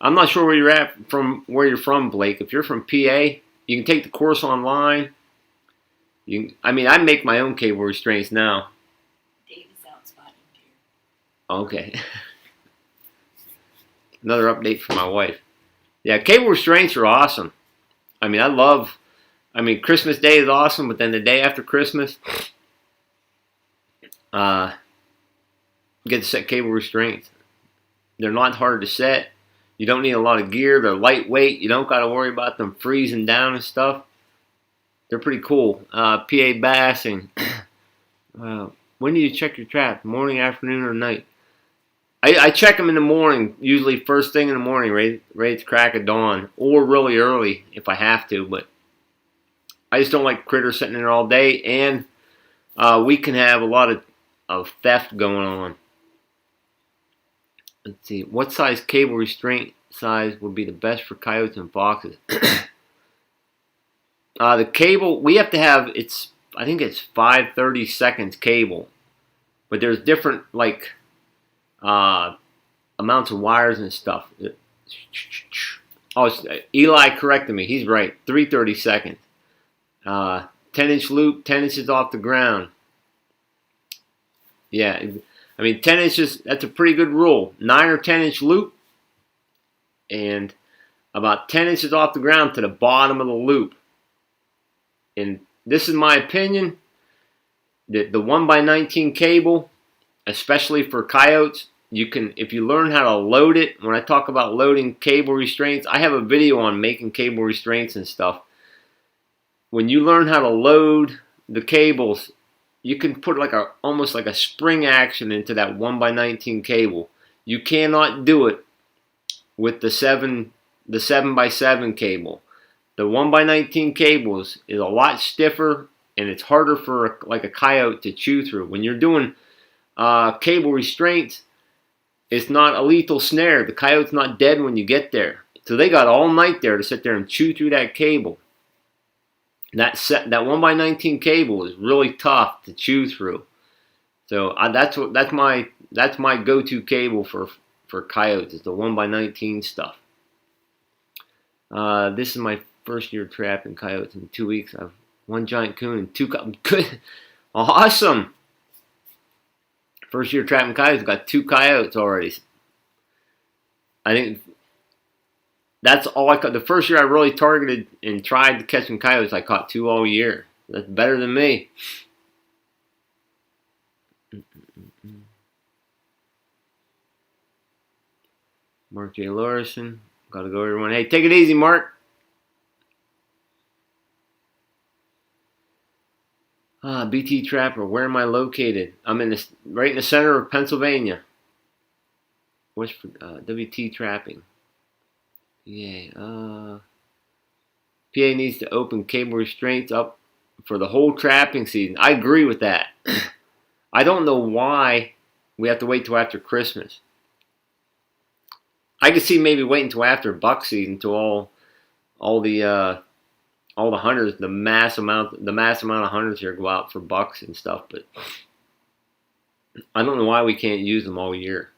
S1: I'm not sure where you're at where you're from, Blake. If you're from PA, you can take the course online. I mean, I make my own cable restraints now.
S2: Dave is out spotting deer.
S1: Okay. Another update for my wife. Yeah, cable restraints are awesome. I mean, Christmas Day is awesome, but then the day after Christmas, get to set cable restraints. They're not hard to set. You don't need a lot of gear. They're lightweight. You don't got to worry about them freezing down and stuff. They're pretty cool. PA bassing. When do you check your trap? Morning, afternoon, or night? I check them in the morning, usually first thing in the morning, ready to crack of dawn, or really early if I have to. But I just don't like critters sitting there all day, and we can have a lot of theft going on. Let's see, what size cable restraint size would be the best for coyotes and foxes? The cable, we have to have, I think it's 5/30 seconds cable, but there's different like amounts of wires and stuff. Oh, Eli corrected me. He's right. 3/30 seconds. 10-inch loop, 10 inches off the ground. Yeah, I mean 10 inches. That's a pretty good rule. 9 or 10-inch loop, and about 10 inches off the ground to the bottom of the loop. And this is my opinion. The 1x19 cable, especially for coyotes, you can, if you learn how to load it. When I talk about loading cable restraints, I have a video on making cable restraints and stuff. When you learn how to load the cables, you can put like almost like a spring action into that 1x19 cable. You cannot do it with the 7x7 cable. The 1x19 cables is a lot stiffer, and it's harder for like a coyote to chew through. When you're doing cable restraints, it's not a lethal snare. The coyote's not dead when you get there. So they got all night there to sit there and chew through that cable. That 1x19 cable is really tough to chew through. So that's my go-to cable for coyotes, is the 1x19 stuff. This is my first year trapping coyotes. In 2 weeks, I've one giant coon and two good. Awesome. First year trapping coyotes, got 2 coyotes already. I think that's all I caught. The first year I really targeted and tried to catch some coyotes, I caught 2 all year. That's better than me. Mark J. Larson. Gotta go, everyone. Hey, take it easy, Mark. BT Trapper, where am I located? I'm in this right in the center of Pennsylvania. What's WT Trapping? Yeah. PA needs to open cable restraints up for the whole trapping season. I agree with that. I don't know why we have to wait till after Christmas. I could see maybe waiting until after buck season, until all the hunters, the mass amount of hunters here go out for bucks and stuff. But I don't know why we can't use them all year.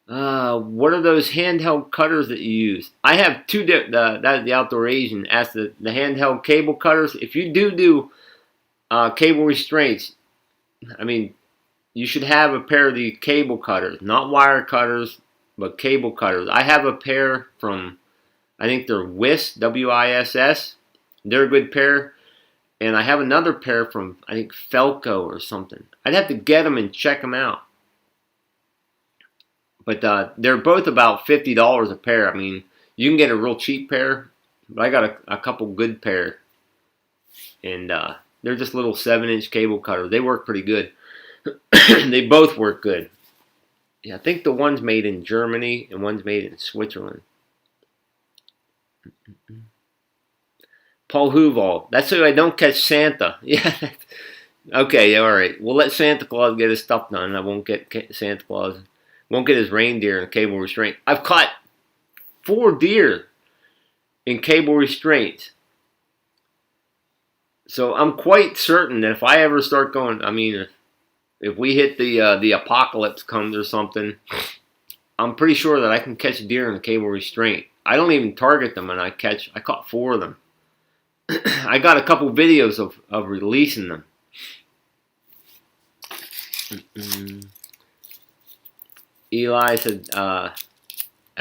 S1: What are those handheld cutters that you use? I have two. That the Outdoor Asian asked the handheld cable cutters. If you do cable restraints, I mean, you should have a pair of the cable cutters, not wire cutters, but cable cutters. I have a pair from, I think they're WISS, W-I-S-S. They're a good pair. And I have another pair from, I think, Felco or something. I'd have to get them and check them out. But they're both about $50 a pair. I mean, you can get a real cheap pair, but I got a couple good pairs. And they're just little 7-inch cable cutters. They work pretty good. They both work good. Yeah, I think the one's made in Germany and one's made in Switzerland. Paul Huval. That's so I don't catch Santa. Yeah. Okay, all right. We'll let Santa Claus get his stuff done. I won't get Santa Claus. Won't get his reindeer in a cable restraint. I've caught 4 deer in cable restraints. So I'm quite certain that if I ever start going, I mean, if we hit the apocalypse comes or something, I'm pretty sure that I can catch deer in a cable restraint. I don't even target them, and I caught 4 of them. I got a couple videos of releasing them. Eli said,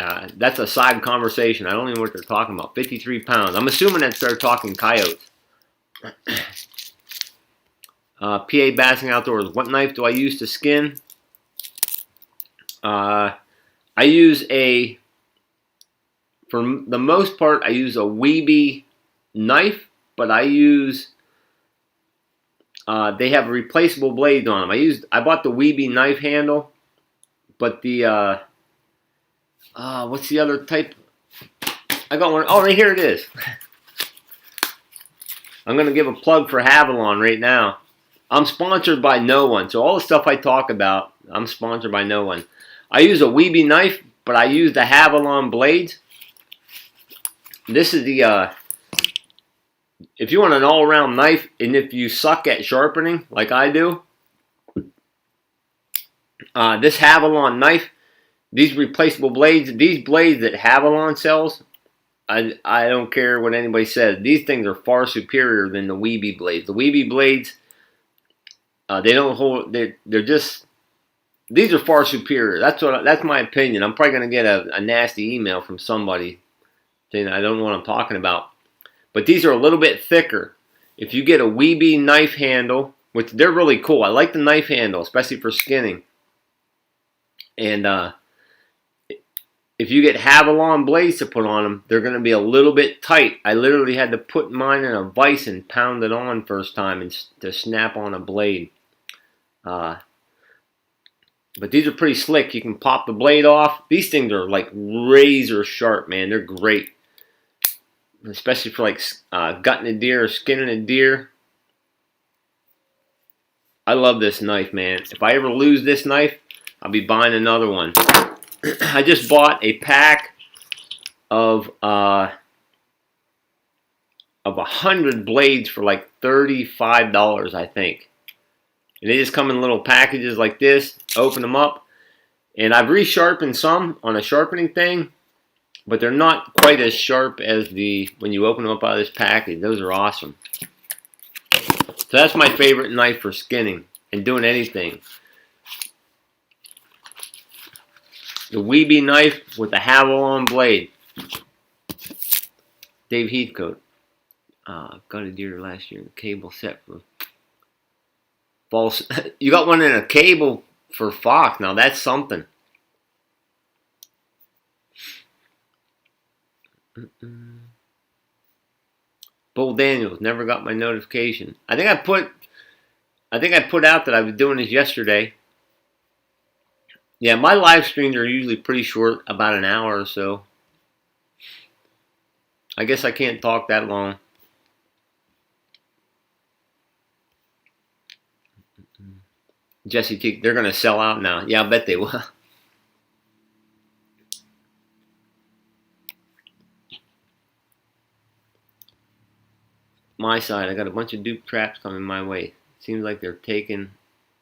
S1: that's a side conversation. I don't even know what they're talking about. 53 pounds. I'm assuming that they're talking coyotes. PA Bassing Outdoors. What knife do I use to skin? I use for the most part, I use a Weeby knife, but I use, they have replaceable blades on them. I bought the Weeby knife handle. But the, what's the other type? I got one. Oh, right here it is. I'm going to give a plug for Havalon right now. I'm sponsored by no one. So all the stuff I talk about, I'm sponsored by no one. I use a Weeby knife, but I use the Havalon blades. This is the, if you want an all-around knife, and if you suck at sharpening, like I do, this Havalon knife, these replaceable blades, these blades that Havalon sells, I don't care what anybody says. These things are far superior than the Weeby blades. The Weeby blades, they don't hold. They're just. These are far superior. That's my opinion. I'm probably gonna get a nasty email from somebody saying I don't know what I'm talking about. But these are a little bit thicker. If you get a Weeby knife handle, which they're really cool. I like the knife handle, especially for skinning. And if you get Havalon blades to put on them, they're going to be a little bit tight. I literally had to put mine in a vise and pound it on first time and to snap on a blade. But these are pretty slick. You can pop the blade off. These things are like razor sharp, man. They're great. Especially for like gutting a deer or skinning a deer. I love this knife, man. If I ever lose this knife, I'll be buying another one. I just bought a pack of 100 blades for like $35, I think. And they just come in little packages like this. Open them up. And I've resharpened some on a sharpening thing, but they're not quite as sharp as when you open them up out of this package. Those are awesome. So that's my favorite knife for skinning and doing anything. The Weeby knife with the Havalon blade. Dave Heathcote. Got a deer last year in a cable set for false. You got one in a cable for fox. Now that's something. Bull Daniels never got my notification. I think I put out that I was doing this yesterday. Yeah, my live streams are usually pretty short, about an hour or so. I guess I can't talk that long. Jesse T, they're gonna sell out now. Yeah, I bet they will. My side, I got a bunch of dupe traps coming my way. Seems like they're taking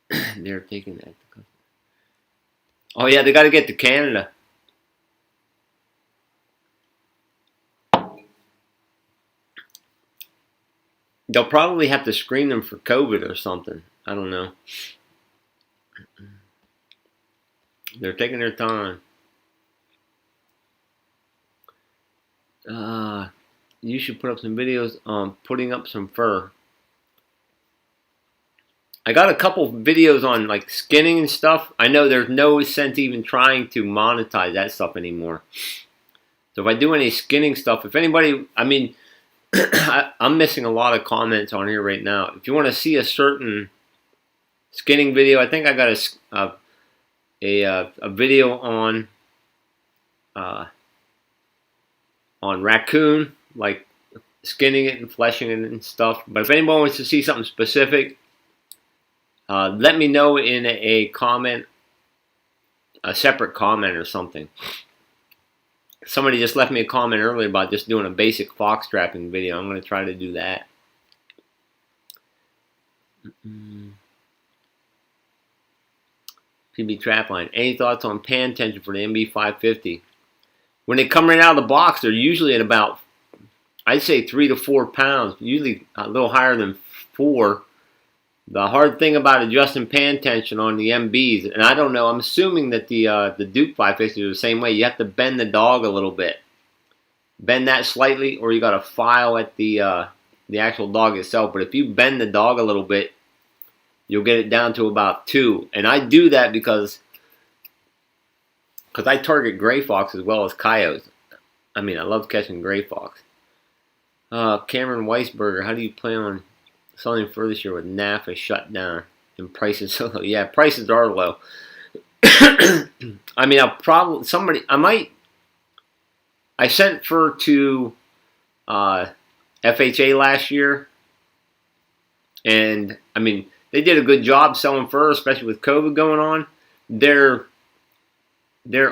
S1: that. Oh yeah, they got to get to Canada. They'll probably have to screen them for COVID or something. I don't know. They're taking their time. You should put up some videos on putting up some fur. I got a couple videos on like skinning and stuff. I know there's no sense even trying to monetize that stuff anymore. So if I do any skinning stuff, if anybody, I mean, I'm missing a lot of comments on here right now. If you want to see a certain skinning video, I think I got a video on raccoon, like skinning it and fleshing it and stuff. But if anyone wants to see something specific, let me know in a comment, a separate comment or something. Somebody just left me a comment earlier about just doing a basic fox trapping video. I'm going to try to do that. PB Trapline. Any thoughts on pan tension for the MB550? When they come right out of the box, they're usually at about, I'd say 3 to 4 pounds. Usually a little higher than 4. The hard thing about adjusting pan tension on the MBs, and I don't know, I'm assuming that the Duke 550 is the same way. You have to bend the dog a little bit. Bend that slightly, or you got to file at the actual dog itself. But if you bend the dog a little bit, you'll get it down to about 2. And I do that because I target gray fox as well as coyotes. I mean, I love catching gray fox. Cameron Weisberger, how do you plan on selling fur this year with NAFA shut down and prices so low? Yeah, prices are low. I mean, I sent fur to FHA last year, and I mean, they did a good job selling fur, especially with COVID going on. Their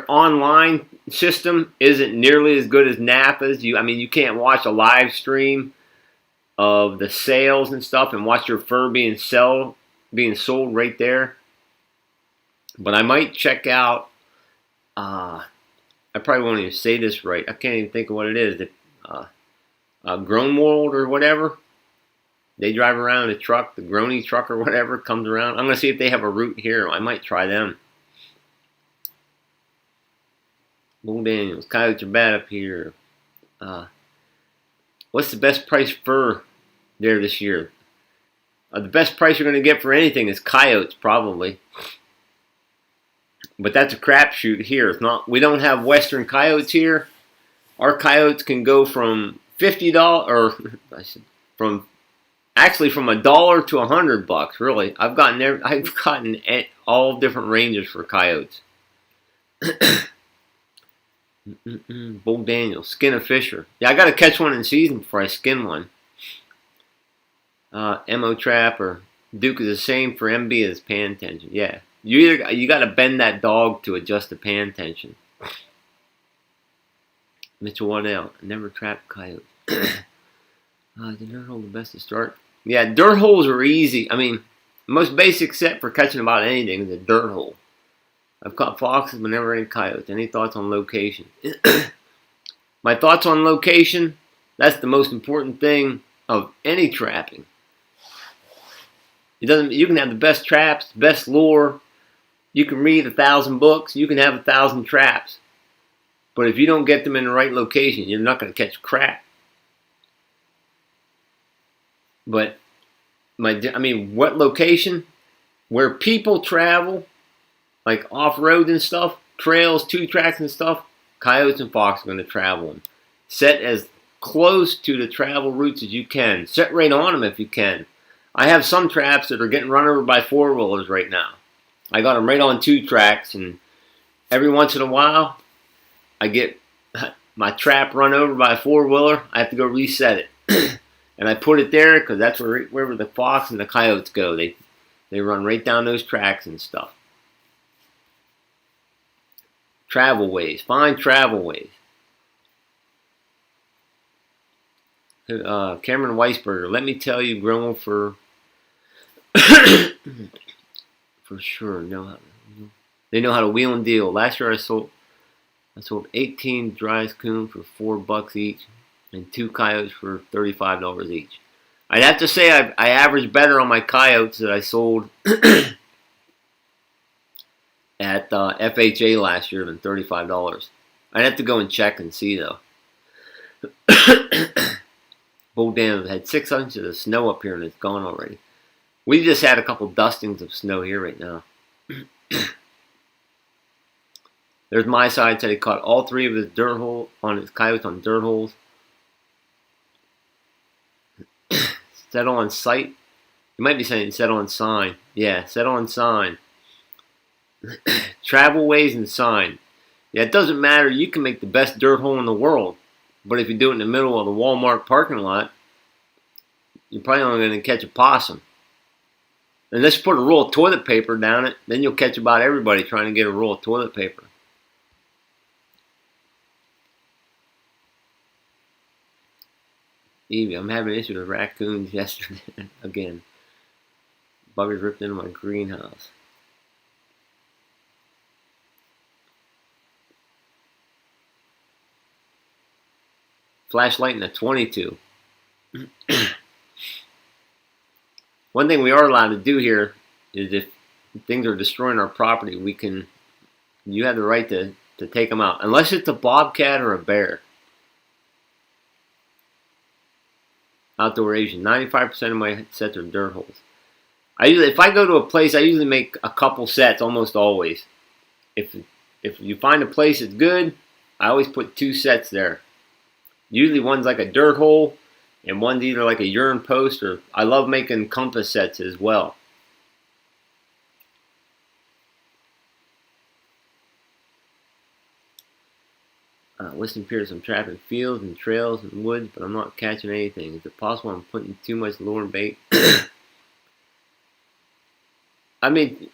S1: online system isn't nearly as good as NAPA's. I mean, you can't watch a live stream of the sales and stuff and watch your fur being sold right there. But I might check out, I probably won't even say this right. I can't even think of what it is. Grown World or whatever. They drive around in a truck, the Grony truck or whatever comes around. I'm going to see if they have a route here. I might try them. Bull Daniels, coyotes are bad up here. What's the best price fur there this year? The best price you're going to get for anything is coyotes, probably. But that's a crapshoot here. It's not. We don't have Western coyotes here. Our coyotes can go from $50, or from $1 to $100. Really, I've gotten all different ranges for coyotes. Bull Daniel, skin a fisher. Yeah, I got to catch one in season before I skin one. Mo Trap or Duke is the same for MB as pan tension. Yeah, you got to bend that dog to adjust the pan tension. Mitchell Waddell, never trapped coyote. The dirt hole the best to start. Yeah, dirt holes are easy. I mean, the most basic set for catching about anything is a dirt hole. I've caught foxes but never any coyotes. Any thoughts on location? My thoughts on location, that's the most important thing of any trapping. You can have the best traps, best lure. You can read 1,000 books. You can have 1,000 traps. But if you don't get them in the right location, you're not going to catch crap. But, what location? Where people travel, like off-road and stuff, trails, 2 tracks and stuff, coyotes and fox are going to travel them. Set as close to the travel routes as you can. Set right on them if you can. I have some traps that are getting run over by four-wheelers right now. I got them right on 2 tracks, and every once in a while, I get my trap run over by a four-wheeler. I have to go reset it. And I put it there because that's wherever the fox and the coyotes go. They run right down those tracks and stuff. Travel ways. Find travel ways. Cameron Weisberger, let me tell you, growing for sure. They know how to wheel and deal. Last year I sold 18 dry coon for $4 each, and 2 coyotes for $35 each. I'd have to say I averaged better on my coyotes that I sold at FHA last year than $35. I'd have to go and check and see though. Bull Dam had 6 inches of snow up here and it's gone already. We just had a couple dustings of snow here right now. There's my side, said he caught all 3 of his dirt hole on his coyotes on dirt holes. Settle on sight. You might be saying settle on sign. Yeah, settle on sign. Travel ways and sign. Yeah, it doesn't matter. You can make the best dirt hole in the world, but if you do it in the middle of the Walmart parking lot, you're probably only going to catch a possum. Unless you put a roll of toilet paper down it, then you'll catch about everybody trying to get a roll of toilet paper. Evie, I'm having an issue with raccoons yesterday again. Buggers ripped into my greenhouse. Flashlight in a 22. One thing we are allowed to do here is if things are destroying our property, you have the right to take them out. Unless it's a bobcat or a bear. Outdoor Asian. 95% of my sets are dirt holes. If I go to a place, I usually make a couple sets almost always. If you find a place that's good, I always put 2 sets there. Usually one's like a dirt hole, and one's either like a urine post, or I love making compass sets as well. Listen, Pierce, I'm trapping fields and trails and woods, but I'm not catching anything. Is it possible I'm putting too much lure and bait? I mean,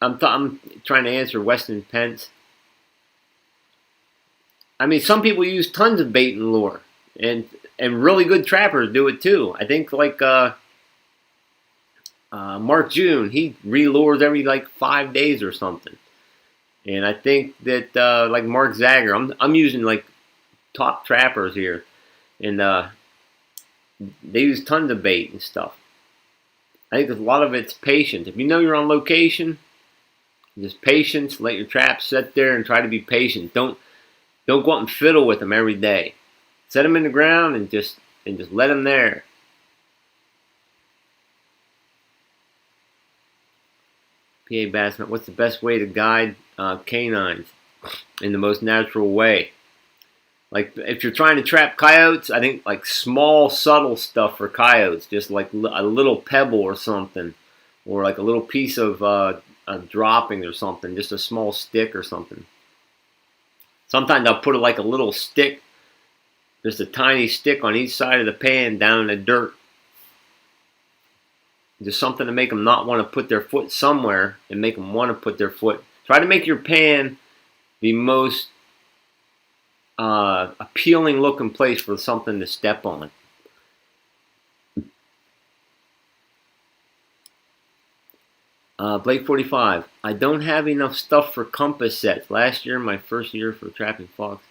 S1: I'm trying to answer Weston Pence. I mean, some people use tons of bait and lure, and really good trappers do it too. I think like Mark June, he relures every like 5 days or something. And I think that like Mark Zager, I'm using like top trappers here, and they use tons of bait and stuff. I think a lot of it's patience. If you know you're on location, just patience. Let your traps sit there and try to be patient. Don't go out and fiddle with them every day. Set them in the ground and just let them there. PA Bassman, what's the best way to guide canines in the most natural way? Like if you're trying to trap coyotes, I think like small subtle stuff for coyotes, just like a little pebble or something, or like a little piece of dropping or something, just a small stick or something. Sometimes I'll put like a little stick, just a tiny stick on each side of the pan down in the dirt. Just something to make them not want to put their foot somewhere and make them want to put their foot. Try to make your pan the most appealing looking place for something to step on. Blake 45. I don't have enough stuff for compass sets. Last year, my first year for trapping fox,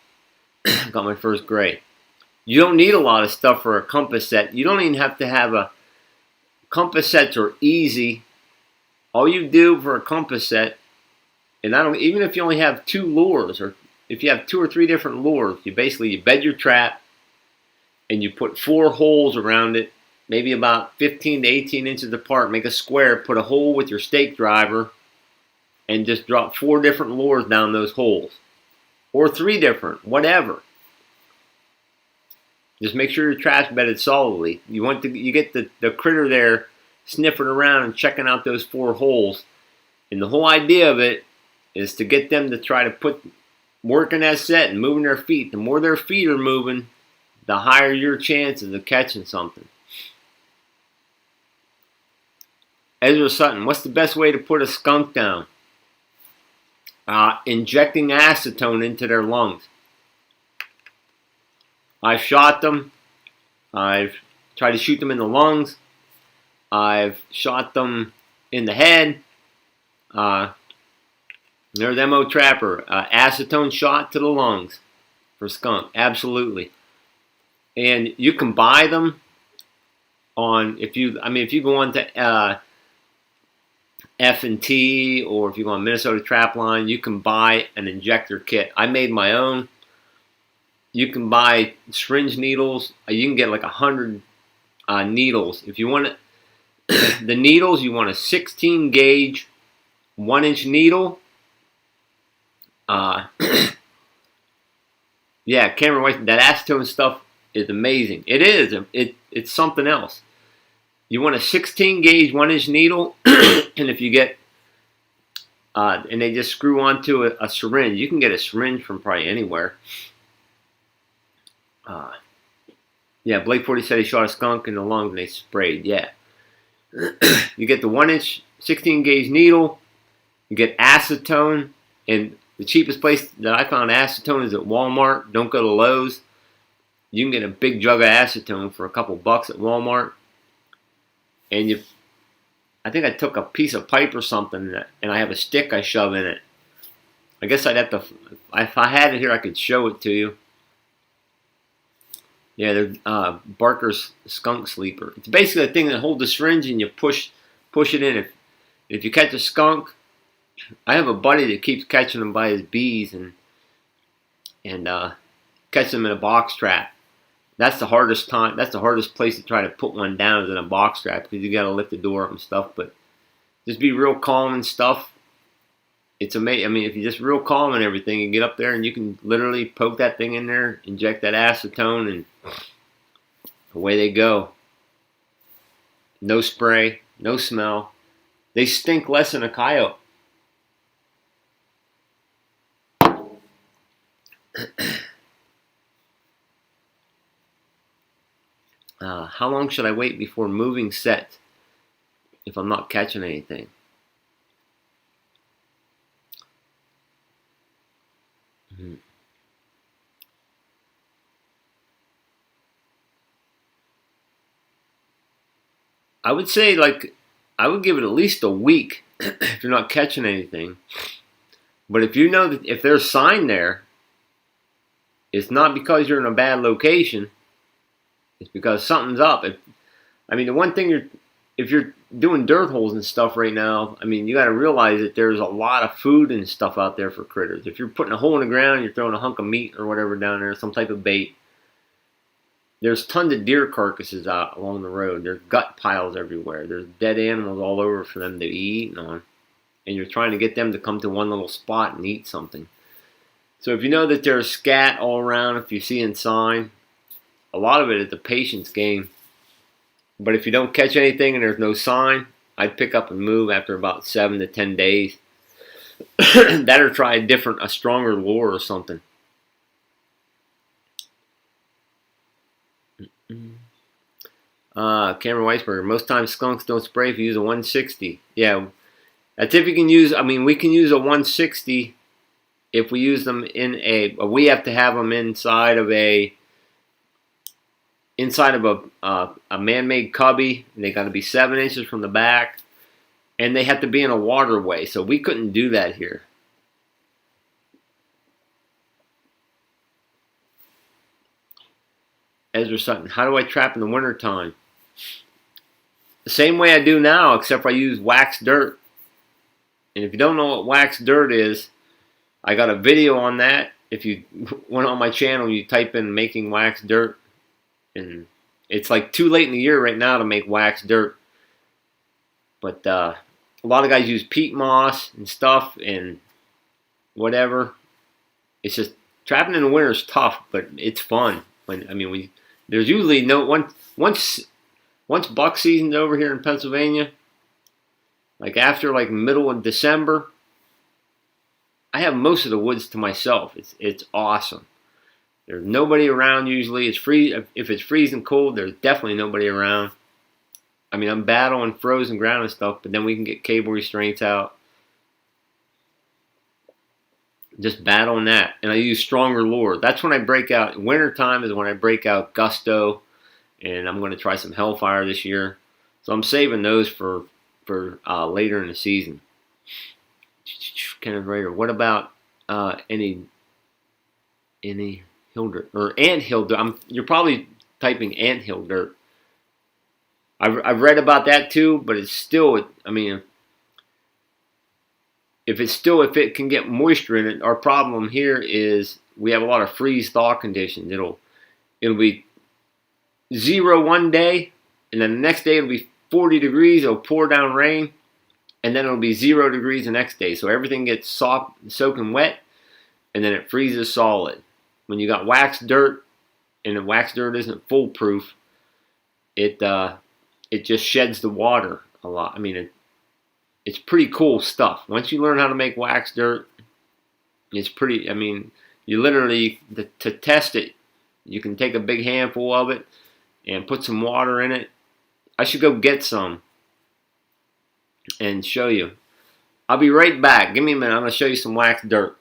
S1: got my first gray. You don't need a lot of stuff for a compass set. You don't even have to have a compass sets are easy. All you do for a compass set, and even if you only have 2 lures, or if you have 2 or 3 different lures, you bed your trap and you put 4 holes around it, maybe about 15 to 18 inches apart. Make a square, put a hole with your stake driver, and just drop 4 different lures down those holes, or 3 different, whatever. Just make sure your trap's bedded solidly. You get the critter there sniffing around and checking out those 4 holes. And the whole idea of it is to get them to try to work in that set and moving their feet. The more their feet are moving, the higher your chances of catching something. Ezra Sutton, what's the best way to put a skunk down? Injecting acetone into their lungs. I've shot them. I've tried to shoot them in the lungs. I've shot them in the head. There's MO Trapper. Acetone shot to the lungs for skunk. Absolutely. And you can buy them on, if you go on to F&T, or if you go on Minnesota Trapline, you can buy an injector kit. I made my own. You can buy syringe needles. You can get like 100 needles. If you want the needles, you want a 16 gauge 1-inch needle. Yeah, Cameron White, that acetone stuff is amazing. It is. It's something else. You want a 16 gauge 1-inch needle, and if you get, and they just screw onto a syringe. You can get a syringe from probably anywhere. Yeah, Blake 40 said he shot a skunk in the lungs and they sprayed. Yeah. You get the 1-inch 16 gauge needle. You get acetone, and the cheapest place that I found acetone is at Walmart. Don't go to Lowe's. You can get a big jug of acetone for a couple bucks at Walmart. And I think I took a piece of pipe or something, and I have a stick I shove in it. I guess I'd have to, if I had it here, I could show it to you. Yeah, they're Barker's skunk sleeper. It's basically a thing that holds the syringe and you push it in. If you catch a skunk, I have a buddy that keeps catching them by his bees and catch them in a box trap. That's the hardest time. That's the hardest place to try to put one down is in a box trap, because you got to lift the door up and stuff. But just be real calm and stuff. It's amazing. I mean, if you're just real calm and everything, you get up there and you can literally poke that thing in there, inject that acetone, and away they go. No spray, no smell. They stink less than a coyote. How long should I wait before moving set if I'm not catching anything? I would say, I would give it at least a week if you're not catching anything. But if you know that if there's a sign there, it's not because you're in a bad location. It's because something's up. The one thing if you're doing dirt holes and stuff right now, you got to realize that there's a lot of food and stuff out there for critters. If you're putting a hole in the ground, you're throwing a hunk of meat or whatever down there, some type of bait. There's tons of deer carcasses out along the road. There's gut piles everywhere. There's dead animals all over for them to be eaten on. And you're trying to get them to come to one little spot and eat something. So if you know that there's scat all around, if you see a sign, a lot of it is a patience game. But if you don't catch anything and there's no sign, I'd pick up and move after about 7 to 10 days. That or try a stronger lure or something. Cameron Weisberger, most times skunks don't spray if you use a 160. Yeah, that's if you can use, we can use a 160 if we use them we have to have them inside of a man-made cubby, and they got to be 7 inches from the back, and they have to be in a waterway, so we couldn't do that here. Ezra Sutton, how do I trap in the wintertime? The same way I do now, except I use wax dirt. And if you don't know what wax dirt is, I got a video on that. If you went on my channel, you type in making wax dirt. And it's like too late in the year right now to make wax dirt. But a lot of guys use peat moss and stuff and whatever. It's just, trapping in the winter is tough, but it's fun. When There's usually no once buck season's over here in Pennsylvania, like after like middle of December, I have most of the woods to myself. It's awesome. There's nobody around usually. If it's freezing cold, there's definitely nobody around. I mean, I'm battling frozen ground and stuff, but then we can get cable restraints out. Just battling that. And I use stronger lure. That's when I break out. Wintertime is when I break out Gusto. And I'm going to try some Hellfire this year. So I'm saving those for later in the season. Kenneth Rader. What about any hill dirt or anthill dirt? You're probably typing anthill dirt. I've read about that too, but it's still. I mean, if it can get moisture in it, our problem here is we have a lot of freeze thaw conditions. It'll be 0 one day, and then the next day it'll be 40 degrees. It'll pour down rain, and then it'll be 0 degrees the next day. So everything gets soft, soaking wet, and then it freezes solid. When you got waxed dirt, and the waxed dirt isn't foolproof, it just sheds the water a lot. I mean, it's pretty cool stuff. Once you learn how to make waxed dirt, it's pretty. I mean, you literally to test it, you can take a big handful of it and put some water in it. I should go get some and show you. I'll be right back. Give me a minute. I'm going to show you some waxed dirt.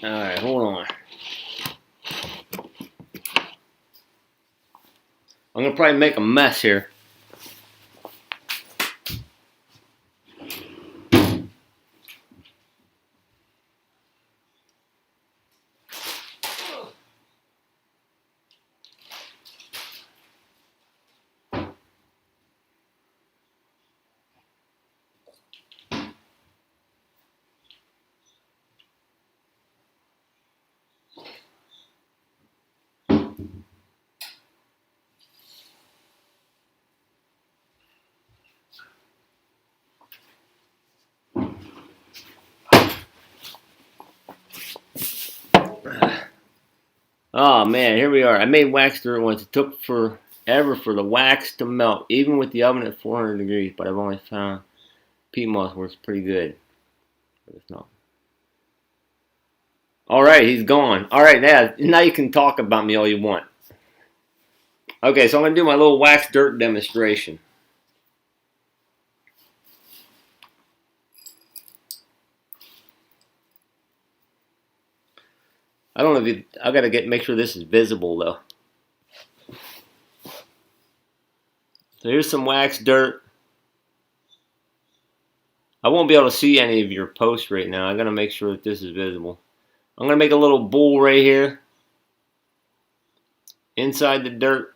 S1: Alright, hold on. I'm going to probably make a mess here. Oh man, here we are. I made wax dirt once. It took forever for the wax to melt, even with the oven at 400 degrees, but I've only found peat moss works pretty good. But it's not. Alright, he's gone. Alright, now you can talk about me all you want. Okay, so I'm going to do my little wax dirt demonstration. I don't know if I got to make sure this is visible though. So here's some wax dirt. I won't be able to see any of your posts right now. I got to make sure that this is visible. I'm going to make a little bowl right here inside the dirt.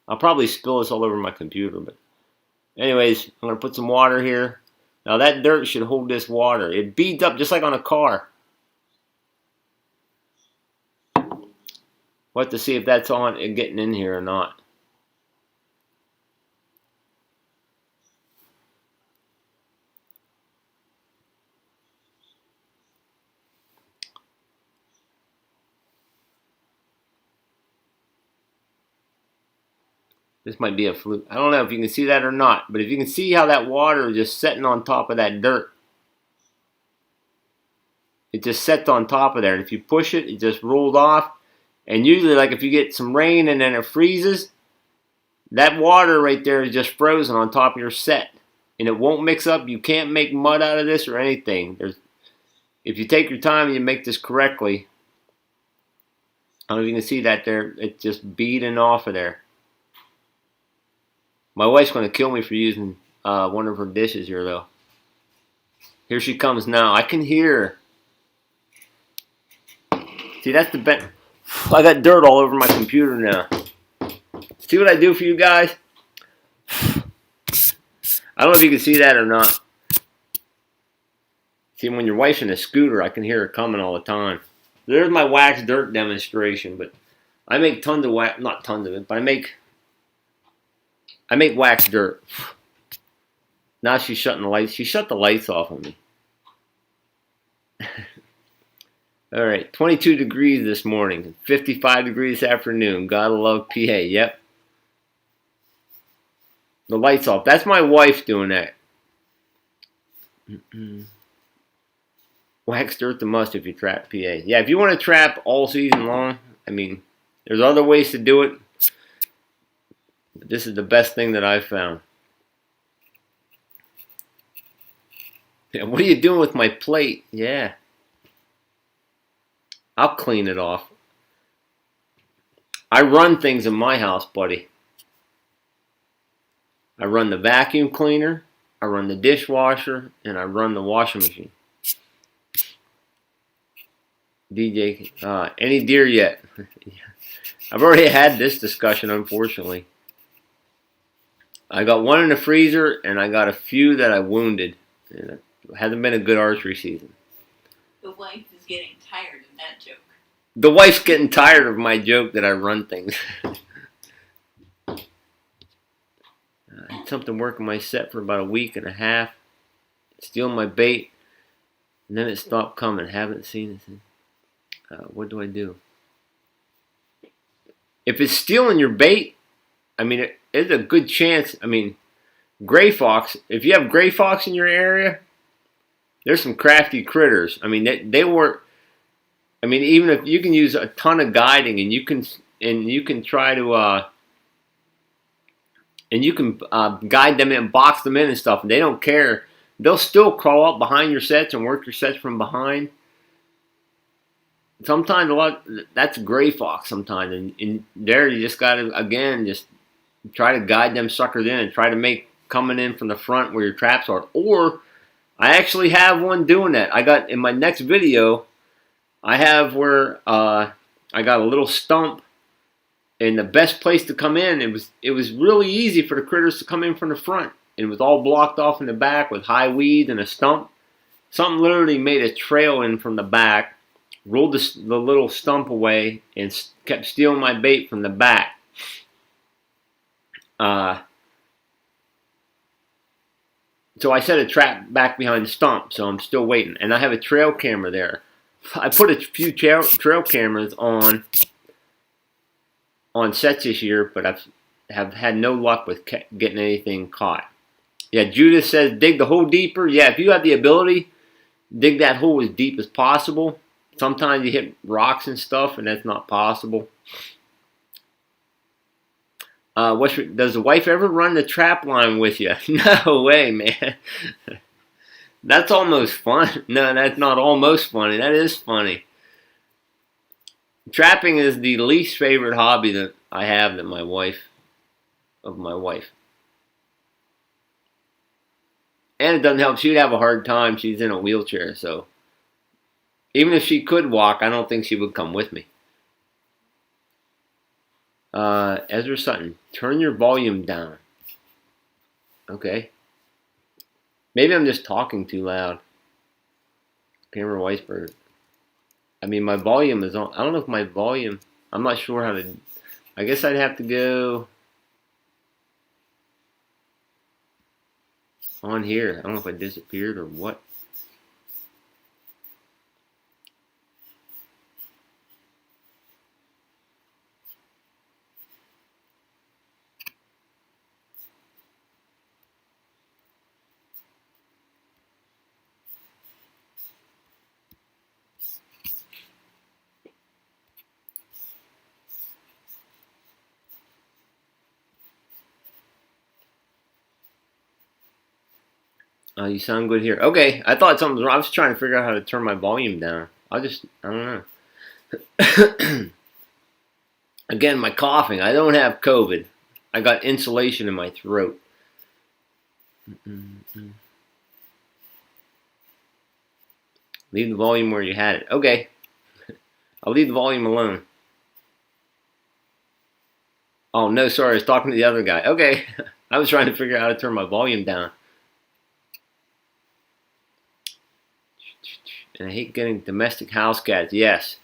S1: I'll probably spill this all over my computer, but anyways, I'm going to put some water here. Now that dirt should hold this water. It beads up just like on a car. We'll have to see if that's on and getting in here or not. This might be a fluke. I don't know if you can see that or not, but if you can see how that water is just setting on top of that dirt. It just sets on top of there, and if you push it, it just rolls off. And usually, like if you get some rain and then it freezes, That water right there is just frozen on top of your set. And it won't mix up. You can't make mud out of this or anything. If you take your time and you make this correctly, I don't know if you can see that there. It's just beading off of there. My wife's going to kill me for using one of her dishes here, though. Here she comes now. I can hear her. See, that's the best. I got dirt all over my computer now. See what I do for you guys? I don't know if you can see that or not. See, when your wife's in a scooter, I can hear her coming all the time. There's my wax dirt demonstration, but I make tons of wax, not tons of it, but I make wax dirt. Now she's shutting the lights. She shut the lights off on me. All right, 22 degrees this morning, 55 degrees this afternoon. Gotta love PA. Yep. The lights off. That's my wife doing that. Wax dirt the must if you trap PA. Yeah, if you want to trap all season long, I mean, there's other ways to do it. But this is the best thing that I've found. Yeah, what are you doing with my plate? Yeah. I'll clean it off. I run things in my house, buddy. I run the vacuum cleaner, I run the dishwasher, and I run the washing machine. DJ, any deer yet? I've already had this discussion, unfortunately. I got one in the freezer, and I got a few that I wounded. And it hasn't been a good archery season.
S2: The wife is getting tired of that joke.
S1: The wife's getting tired of my joke that I run things. I had something working my set for about a week and a half. Stealing my bait. And then it stopped coming. Haven't seen it. What do I do? If it's stealing your bait, I mean, it's a good chance. I mean, gray fox, if you have gray fox in your area, there's some crafty critters. I mean, they work. I mean, even if you can use a ton of guiding and you can try to guide them in, box them in and stuff, and they don't care. They'll still crawl up behind your sets and work your sets from behind. Sometimes that's gray fox sometimes, and there you just gotta again just try to guide them suckers in and try to make coming in from the front where your traps are. Or I actually have one doing that. I got in my next video. I have where I got a little stump, and the best place to come in. It was really easy for the critters to come in from the front. It was all blocked off in the back with high weeds and a stump. Something literally made a trail in from the back, rolled the little stump away, and kept stealing my bait from the back. So I set a trap back behind the stump, so I'm still waiting. And I have a trail camera there. I put a few trail cameras on sets this year, but have had no luck with getting anything caught. Yeah, Judith says dig the hole deeper. Yeah, if you have the ability, dig that hole as deep as possible. Sometimes you hit rocks and stuff, and that's not possible. Does the wife ever run the trap line with you? No way, man. That's almost fun. No, that's not almost funny. That is funny. Trapping is the least favorite hobby that I have that my wife. And it doesn't help. She'd have a hard time. She's in a wheelchair, so even if she could walk, I don't think she would come with me. Ezra Sutton, turn your volume down. Okay. Maybe I'm just talking too loud. Cameron Weisberg. I mean, my volume is on. I don't know if my volume. I'm not sure how to. I guess I'd have to go on here. I don't know if I disappeared or what. You sound good here. Okay, I thought something was wrong. I was trying to figure out how to turn my volume down. I don't know. Again, my coughing. I don't have COVID. I got insulation in my throat. Leave the volume where you had it. Okay. I'll leave the volume alone. Oh, no, sorry. I was talking to the other guy. Okay. I was trying to figure out how to turn my volume down. And I hate getting domestic house cats. Yes.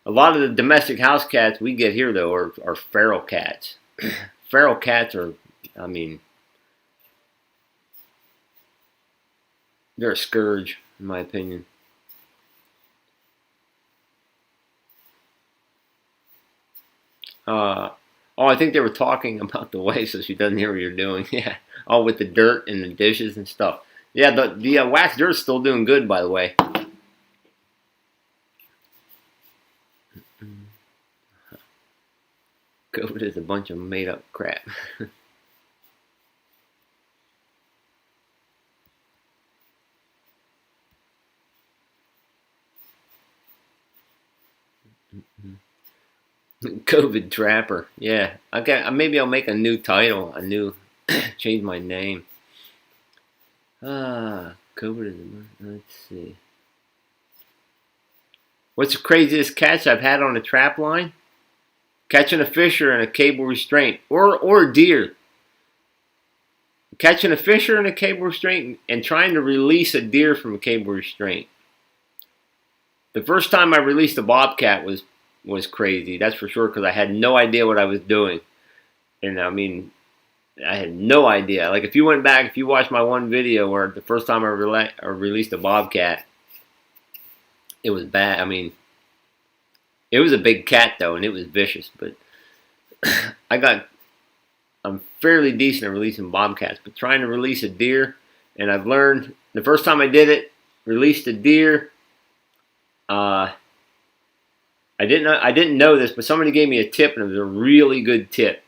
S1: A lot of the domestic house cats we get here, though, are feral cats. Feral cats are, I mean, they're a scourge, in my opinion. Oh, I think they were talking about the wife, so she doesn't hear what you're doing. Yeah. Oh, with the dirt and the dishes and stuff. Yeah, the wax dirt's still doing good, by the way. COVID is a bunch of made-up crap. COVID trapper. Yeah, okay. Maybe I'll make a new title. Change my name. COVID is. Let's see. What's the craziest catch I've had on a trap line? Catching a fisher in a cable restraint, or a deer. Catching a fisher in a cable restraint and trying to release a deer from a cable restraint. The first time I released a bobcat was crazy, that's for sure, because I had no idea what I was doing. And I mean, I had no idea. Like, if you went back, if you watched my one video where the first time I released a bobcat, it was bad. I mean, it was a big cat, though, and it was vicious. But I'm fairly decent at releasing bobcats. But trying to release a deer, and I've learned, the first time I did it, released a deer, I didn't know this, but somebody gave me a tip, and it was a really good tip.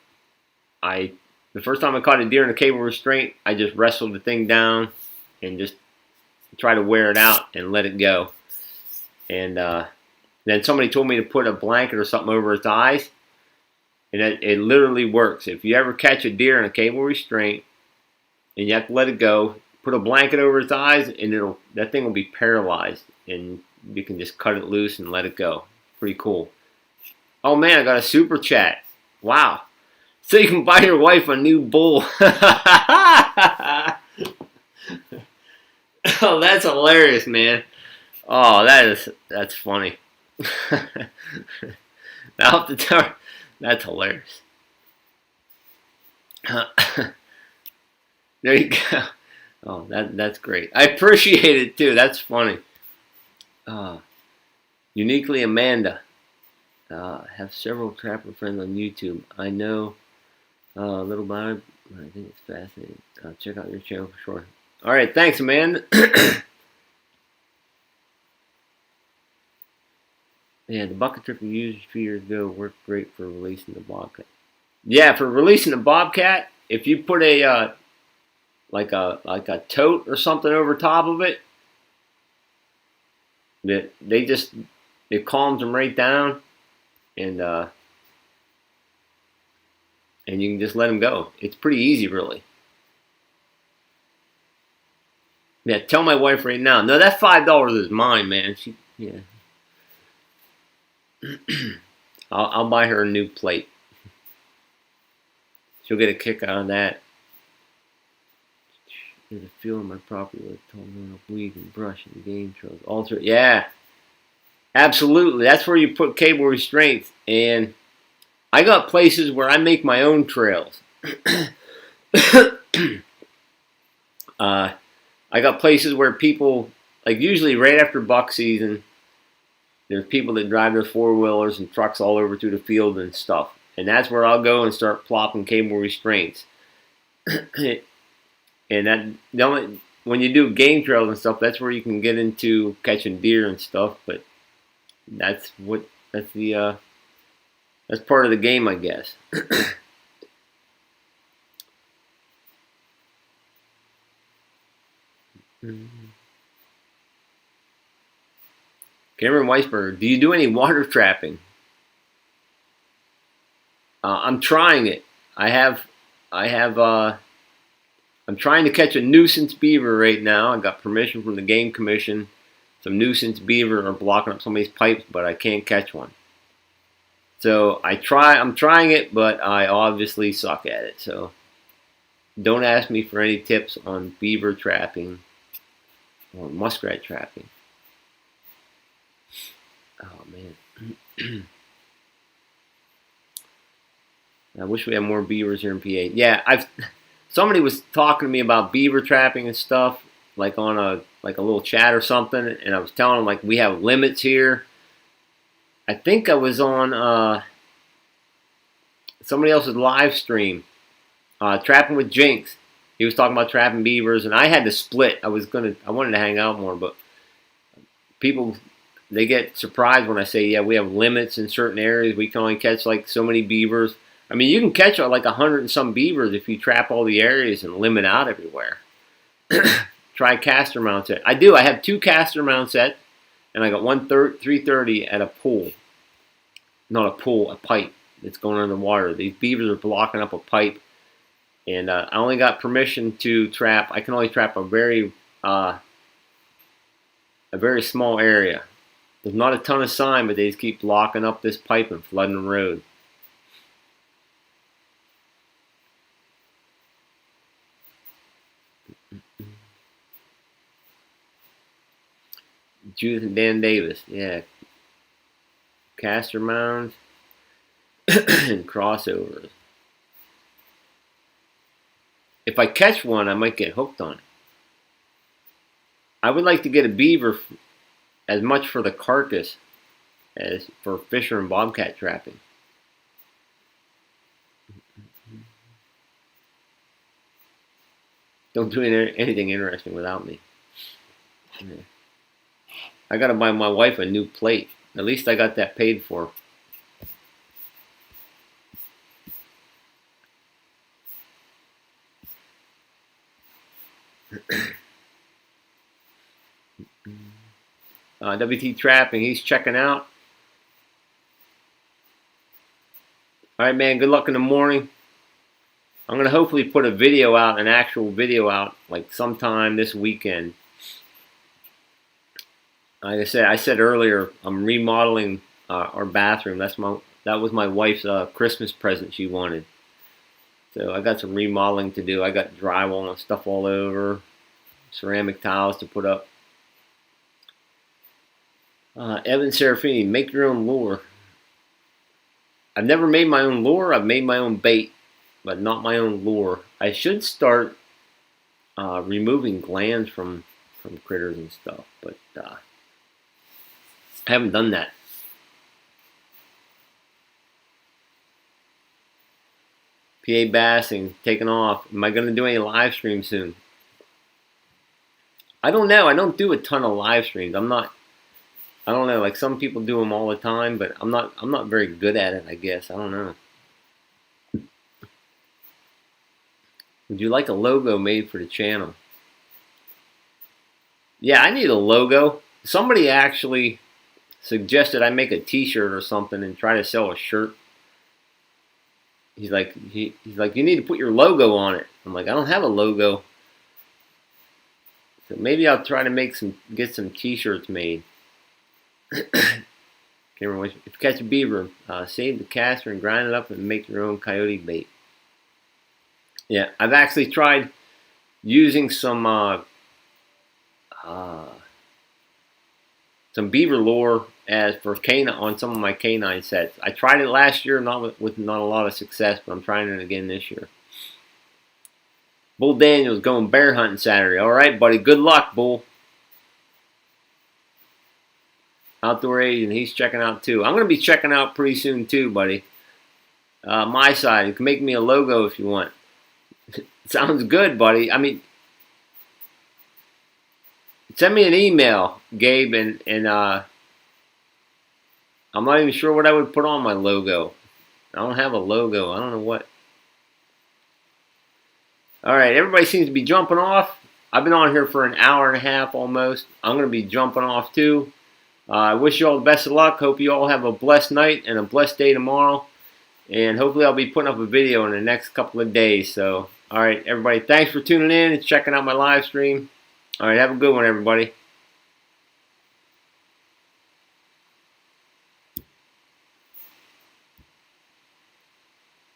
S1: The first time I caught a deer in a cable restraint, I just wrestled the thing down and just try to wear it out and let it go. And then somebody told me to put a blanket or something over its eyes, and it literally works. If you ever catch a deer in a cable restraint and you have to let it go, put a blanket over its eyes, and that thing will be paralyzed, and you can just cut it loose and let it go. Pretty cool. Oh man, I got a super chat. Wow. So you can buy your wife a new bull. Oh, that's hilarious, man. Oh, that's funny. Now the tower. That's hilarious. There you go. Oh, that's great. I appreciate it too. That's funny. Uniquely Amanda. Have several trapper friends on YouTube. I know little about it. I think it's fascinating. Check out your channel for sure. All right, thanks, Amanda. Yeah, the bucket trip we used a few years ago worked great for releasing the bobcat. Yeah, for releasing the bobcat, if you put a like a tote or something over top of it, it calms them right down, and you can just let them go. It's pretty easy, really. Yeah, tell my wife right now. No, that $5 is mine, man. Yeah. I'll buy her a new plate. She'll get a kick out of that. There's a field on my property with a tall amount of weeds and brush and game trails. Yeah, absolutely. That's where you put cable restraints. And I got places where I make my own trails. I got places where people, like usually right after buck season, there's people that drive their four-wheelers and trucks all over through the field and stuff. And that's where I'll go and start plopping cable restraints. And when you do game trails and stuff, that's where you can get into catching deer and stuff. But that's part of the game, I guess. Cameron Weisberger, do you do any water trapping? I'm trying it. I'm trying to catch a nuisance beaver right now. I got permission from the Game Commission. Some nuisance beaver are blocking up some of these pipes, but I can't catch one. So I'm trying it, but I obviously suck at it. So don't ask me for any tips on beaver trapping or muskrat trapping. Oh man. I wish we had more beavers here in PA. Yeah, somebody was talking to me about beaver trapping and stuff, like on a little chat or something, and I was telling them like we have limits here. I think I was on somebody else's live stream, trapping with Jinx. He was talking about trapping beavers, and I had to split. I wanted to hang out more, but people, they get surprised when I say, yeah, we have limits in certain areas. We can only catch like so many beavers. I mean, you can catch like 100 and some beavers if you trap all the areas and limit out everywhere. Try caster mount set. I do. I have 2 caster mount sets, and I got 330 at a pool. Not a pool, a pipe that's going under the water. These beavers are blocking up a pipe, and I only got permission to trap. I can only trap a very small area. There's not a ton of sign, but they just keep blocking up this pipe and flooding the road. Judith and Dan Davis, yeah. Caster mounds and crossovers. If I catch one, I might get hooked on it. I would like to get a beaver as much for the carcass as for fisher and bobcat trapping. Don't do anything interesting without me. Yeah. I gotta buy my wife a new plate. At least I got that paid for. WT Trapping, he's checking out. Alright man, good luck in the morning. I'm going to hopefully put a video out, an actual video out, like sometime this weekend. Like I said earlier, I'm remodeling our bathroom. That was my wife's Christmas present she wanted. So I got some remodeling to do. I got drywall and stuff all over, ceramic tiles to put up. Evan Serafini, make your own lure. I've never made my own lure. I've made my own bait, but not my own lure. I should start removing glands from critters and stuff, but I haven't done that. PA bassing, taking off. Am I going to do any live streams soon? I don't know. I don't do a ton of live streams. I don't know. Like some people do them all the time, but I'm not very good at it, I guess. I don't know. Would you like a logo made for the channel? Yeah, I need a logo. Somebody actually suggested I make a t-shirt or something and try to sell a shirt. He's like, you need to put your logo on it. I'm like, I don't have a logo. So maybe I'll try to get some t-shirts made. If you catch a beaver, save the caster and grind it up and make your own coyote bait. Yeah, I've actually tried using some beaver lure as for canine on some of my canine sets. I tried it last year, with not a lot of success, but I'm trying it again this year. Bull Daniels going bear hunting Saturday. All right, buddy. Good luck, Bull. Outdoor Agent, he's checking out too. I'm going to be checking out pretty soon too, buddy. My side. You can make me a logo if you want. Sounds good, buddy. I mean, send me an email, Gabe, and I'm not even sure what I would put on my logo. I don't have a logo. I don't know what. All right, everybody seems to be jumping off. I've been on here for an hour and a half almost. I'm going to be jumping off too. I wish you all the best of luck. Hope you all have a blessed night and a blessed day tomorrow. And hopefully I'll be putting up a video in the next couple of days. So, all right, everybody, thanks for tuning in and checking out my live stream. All right, have a good one, everybody.